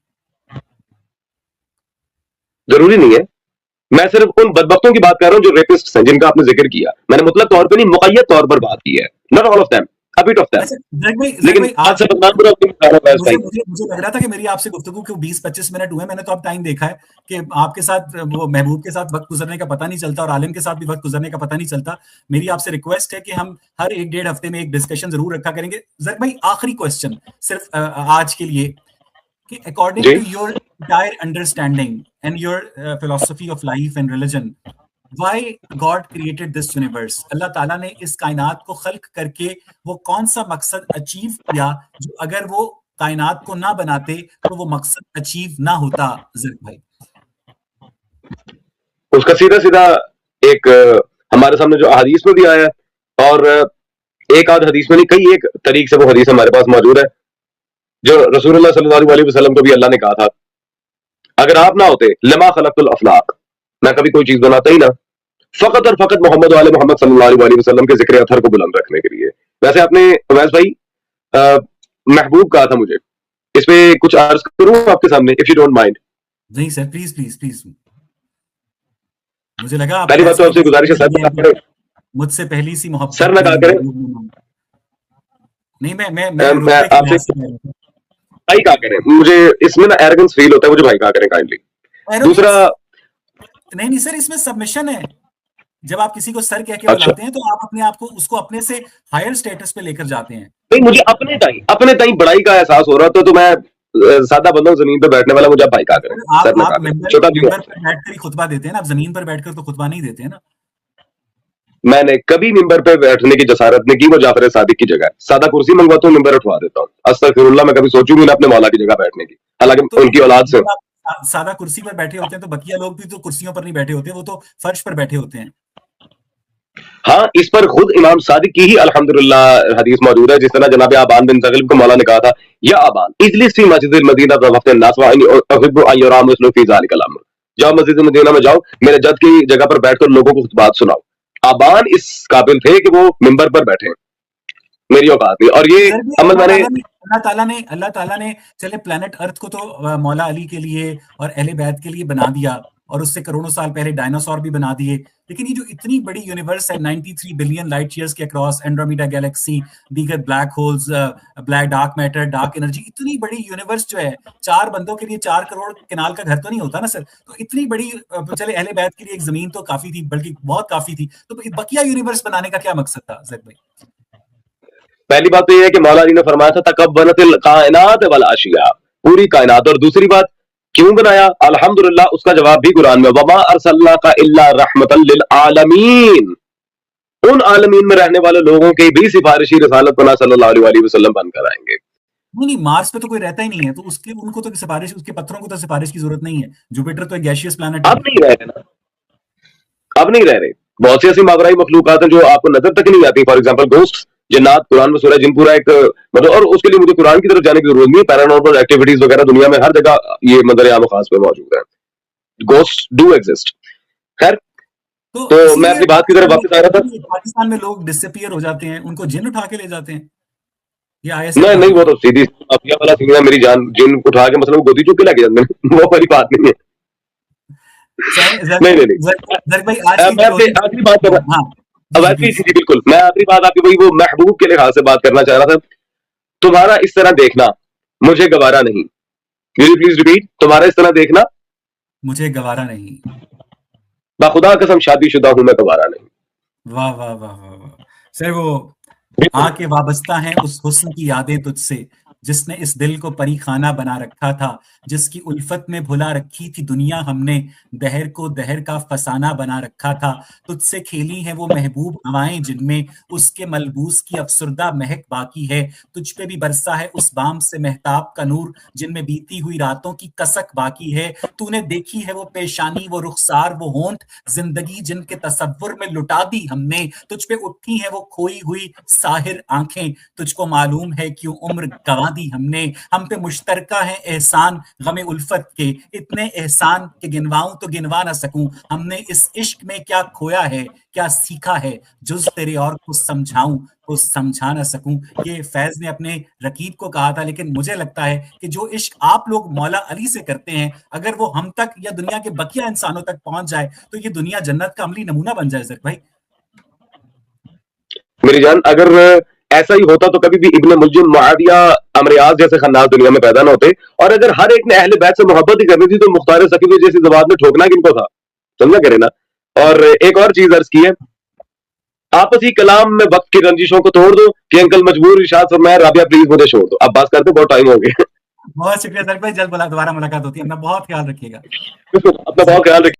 ضروری نہیں ہے، میں صرف ان بدبختوں کی بات کر رہا ہوں جو ریپسٹ ہیں جن کا آپ نے ذکر کیا. میں نے مطلق طور پہ نہیں، مقید طور پر بات کی ہے. not all of them, a bit of them. لیکن آج سے بدنام برا مجھے لگ رہا تھا کہ میری آپ سے گفتگو کو 20-25 منٹ ہوئے. میں نے تو اب ٹائم دیکھا ہے کہ آپ کے ساتھ وہ محبوب کے ساتھ وقت گزرنے کا پتہ نہیں چلتا اور عالم کے ساتھ بھی وقت گزرنے کا پتہ نہیں چلتا. میری آپ سے ریکویسٹ ہے کہ ہم ہر 1-1.5 ہفتے میں ایک ڈسکشن ضرور رکھا کریں گے. زرق بھائی آخری کوسچن صرف آج کے لیے کہ according to your entire understanding and your philosophy of life and religion, why God created this universe? اللہ تعالیٰ نے اس کائنات کو خلق کر کے وہ کون سا مقصد اچیو کیا جو اگر وہ کائنات کو نہ بناتے تو وہ مقصد اچیو نہ ہوتا؟ زرق بھائی اس کا سیدھا ایک ہمارے سامنے جو حدیث میں بھی آیا ہے، اور ایک آدھ حدیث میں نہیں، کئی ایک طریق سے وہ حدیث ہمارے پاس موجود ہے جو رسول اللہ صلی اللہ علیہ وسلم کو بھی اللہ نے کہا تھا اگر آپ نہ ہوتے لما خلقت الافلاق، میں کبھی کوئی چیز بناتا ہی نہ، فقط اور فقط محمد وعلی محمد صلی اللہ علیہ وسلم کے ذکر اطہر کو بلند رکھنے کے لیے. ویسے آپ نے اویس بھائی محبوب کہا تھا، مجھے اس پہ کچھ عرض کروں آپ کے سامنے if you don't mind. نہیں سر پلیز پلیز پلیز. مجھے لگا پہلی بات تو آپ سے گزارش ہے سر مجھ سے پہلی سی محبت سر نہ کہا کریں. نہیں میں آپ سے بھائی کہا کریں، مجھے اس میں نا ایرگنس فیل ہوتا ہے، مجھے بھائی کہا کریں کائنڈلی. دوسرا نہیں سر اس میں سبمیشن ہے. جب آپ کسی کو سر کہہ کے بلاتے ہیں تو آپ اپنے آپ کو اس کو اپنے سے ہائر سٹیٹس پہ لے کر جاتے ہیں. نہیں مجھے اپنے تائیں بڑائی کا احساس ہو رہا تو میں سادہ بندہ زمین پہ بیٹھنے والا، مجھے بھائی کہا کریں. آپ ممبر پہ بیٹھ کر ہی خطبہ دیتے ہیں نا، آپ زمین پر بیٹھ کر تو خطبہ نہیں دیتے ہیں نا. میں نے کبھی ممبر پہ بیٹھنے کی جسارت نہیں کی، وہ جعفر صادق کی جگہ ہے. سادہ کرسی منگواتا ہوں، ممبر اٹھوا دیتا ہوں. استغفر اللہ، میں کبھی سوچوں گی نہ اپنے مولا کی جگہ بیٹھنے کی، حالانکہ ان کی اولاد سے. سادہ کرسی پر بیٹھے ہوتے ہیں تو بقیہ لوگ بھی تو کرسیوں پر نہیں بیٹھے ہوتے، وہ تو فرش پر بیٹھے ہوتے ہیں. ہاں اس پر خود امام صادق کی ہی الحمدللہ حدیث موجود ہے. جس طرح جناب آبان بن زغلب کو مولا نے کہا تھا یا آبان اجلس فی مسجد المدینہ وقت الناس وانی احب ان یرا مثل فی ذلک الامر، جاؤ مسجد مدینہ میں جاؤ، میرے جد کی جگہ پر بیٹھ کر لوگوں کو بات سناؤ. آبان اس قابل تھے کہ وہ ممبر پر بیٹھے، میری اوقات نہیں. اور یہ عمل میں نے اللہ تعالیٰ نے چلے پلانٹ ارتھ کو تو مولا علی کے لیے اور اہل بیت کے لیے بنا دیا، اور اس سے کروڑوں سال پہلے ڈائناسور بھی بنا دیے. لیکن یہ جو اتنی بڑی یونیورس ہے 93 بلین لائٹ ایئرس کے اکراس، اینڈرومیڈا گیلیکسی، دیگر black holes, black dark matter, dark energy, اتنی بڑی یونیورس جو ہے 4 بندوں کے لیے 4 کروڑ کنال کا گھر تو نہیں ہوتا نا سر. تو اتنی بڑی، چلے اہل بیت کے لیے ایک زمین تو کافی تھی، بلکہ بہت کافی تھی. تو بقیہ یونیورس بنانے کا کیا مقصد تھا زید بھائی؟ پہلی بات تو یہ ہے کہ مولا علی نے فرمایا تھا تکبنت الکائنات والاشیاء، پوری کائنات. اور دوسری بات کیوں بنایا؟ الحمدللہ اس کا جواب بھی قرآن میں، وما ارسلناک الا رحمتا للعالمین، ان عالمین میں رہنے والے لوگوں کی بھی سفارشی رسالت بنا صلی اللہ علیہ وسلم بن کر آئیں گے. نہیں، مارس پہ تو کوئی رہتا ہی نہیں ہے، تو اس کے ان کو تو سفارش، اس کے پتھروں کو تو سفارش کی ضرورت نہیں ہے. جوپیٹر تو ایک گیشیس پلانٹ ہے. اب نہیں رہ رہے نا، اب نہیں رہ رہے. بہت سی ایسی ماورائی مخلوقات ہیں جو آپ کو نظر تک نہیں آتی. فار ایگزامپل گوسٹ، جنات. قرآن میں سورہ جن پورا ایک مطلب، اور اس کے لیے مجھے قرآن کی طرف جانے کی ضرورت نہیں. پیرانورمل ایکٹیویٹیز وغیرہ دنیا میں ہر جگہ یہ منظر عام خاص پہ موجود ہے. Ghost do exist. خیر، تو میں اپنی بات کی طرف واپس آ رہا تھا. پاکستان میں لوگ ڈسپیئر ہو جاتے ہیں، ان کو جن اٹھا کے لے جاتے ہیں. نہیں، وہ تو سیدھی افیا والا سین ہے. میری جان جن اٹھا کے مثلا گودی چک کے لے کے جاتے ہیں، وہ والی بات نہیں ہے. میں آخری بات کر رہا ہوں. بالکل، میں آخری بات آپ کی وہی وہ محبوب کے لحاظ سے بات کرنا چاہ رہا تھا. تمہارا اس طرح دیکھنا مجھے گوارا نہیں. Please repeat. تمہارا اس طرح دیکھنا مجھے گوارا نہیں. باخدا قسم شادی شدہ ہوں میں، گوارا نہیں. واہ واہ واہ واہ سر، وہ آ کے وابستہ ہیں اس حسن کی یادیں تجھ سے، جس نے اس دل کو پری خانہ بنا رکھا تھا، جس کی الفت میں بھلا رکھی تھی دنیا ہم نے، دہر کو دہر کا فسانہ بنا رکھا تھا. تجھ سے کھیلی ہیں وہ محبوب ہوائیں جن میں اس کے ملبوس کی افسردہ مہک باقی ہے. تجھ پہ بھی برسا ہے اس بام سے مہتاب کا نور، جن میں بیتی ہوئی راتوں کی کسک باقی ہے. تو نے دیکھی ہے وہ پیشانی، وہ رخسار، وہ ہونٹ، زندگی جن کے تصور میں لٹا دی ہم نے. تجھ پہ اٹھی ہیں وہ کھوئی ہوئی ساحر آنکھیں، تجھ کو معلوم ہے کیوں عمر گوا دی ہم نے. ہم پہ مشترکہ ہے احسان غم الفت کے، اتنے احسان کہ گنواؤں تو گنوا نہ سکوں. ہم نے اس عشق میں کیا کھویا ہے، کیا سیکھا ہے، جز تیرے اور کو سمجھاؤں کو سمجھا نہ سکوں. یہ فیض نے اپنے رقیب کو کہا تھا. لیکن مجھے لگتا ہے کہ جو عشق آپ لوگ مولا علی سے کرتے ہیں، اگر وہ ہم تک یا دنیا کے بقیہ انسانوں تک پہنچ جائے تو یہ دنیا جنت کا عملی نمونہ بن جائے. زرک بھائی میری جان، اگر ایسا ہی ہوتا تو کبھی بھی ابن ملجم، معاویہ، امریاز جیسے خناس دنیا میں پیدا نہ ہوتے. اور اگر ہر ایک نے اہل بیت سے محبت ہی کرنی تھی تو مختار ثقفی جیسی زبان میں ٹھوکنا کن کو تھا؟ سمجھا کرے نا. اور ایک اور چیز عرض کی ہے، آپسی کلام میں وقت کی رنجشوں کو توڑ دو کہ انکل مجبور ارشاد فرمایا رابعہ پلیز مجھے چھوڑ دو. اب بات کرتے بہت ٹائم ہو گیا. بہت شکریہ زرک بھائی، جلد دوبارہ ملاقات ہوتی ہے. اپنا بہت خیال رکھیے گا. اپنا بہت خیال رکھیے.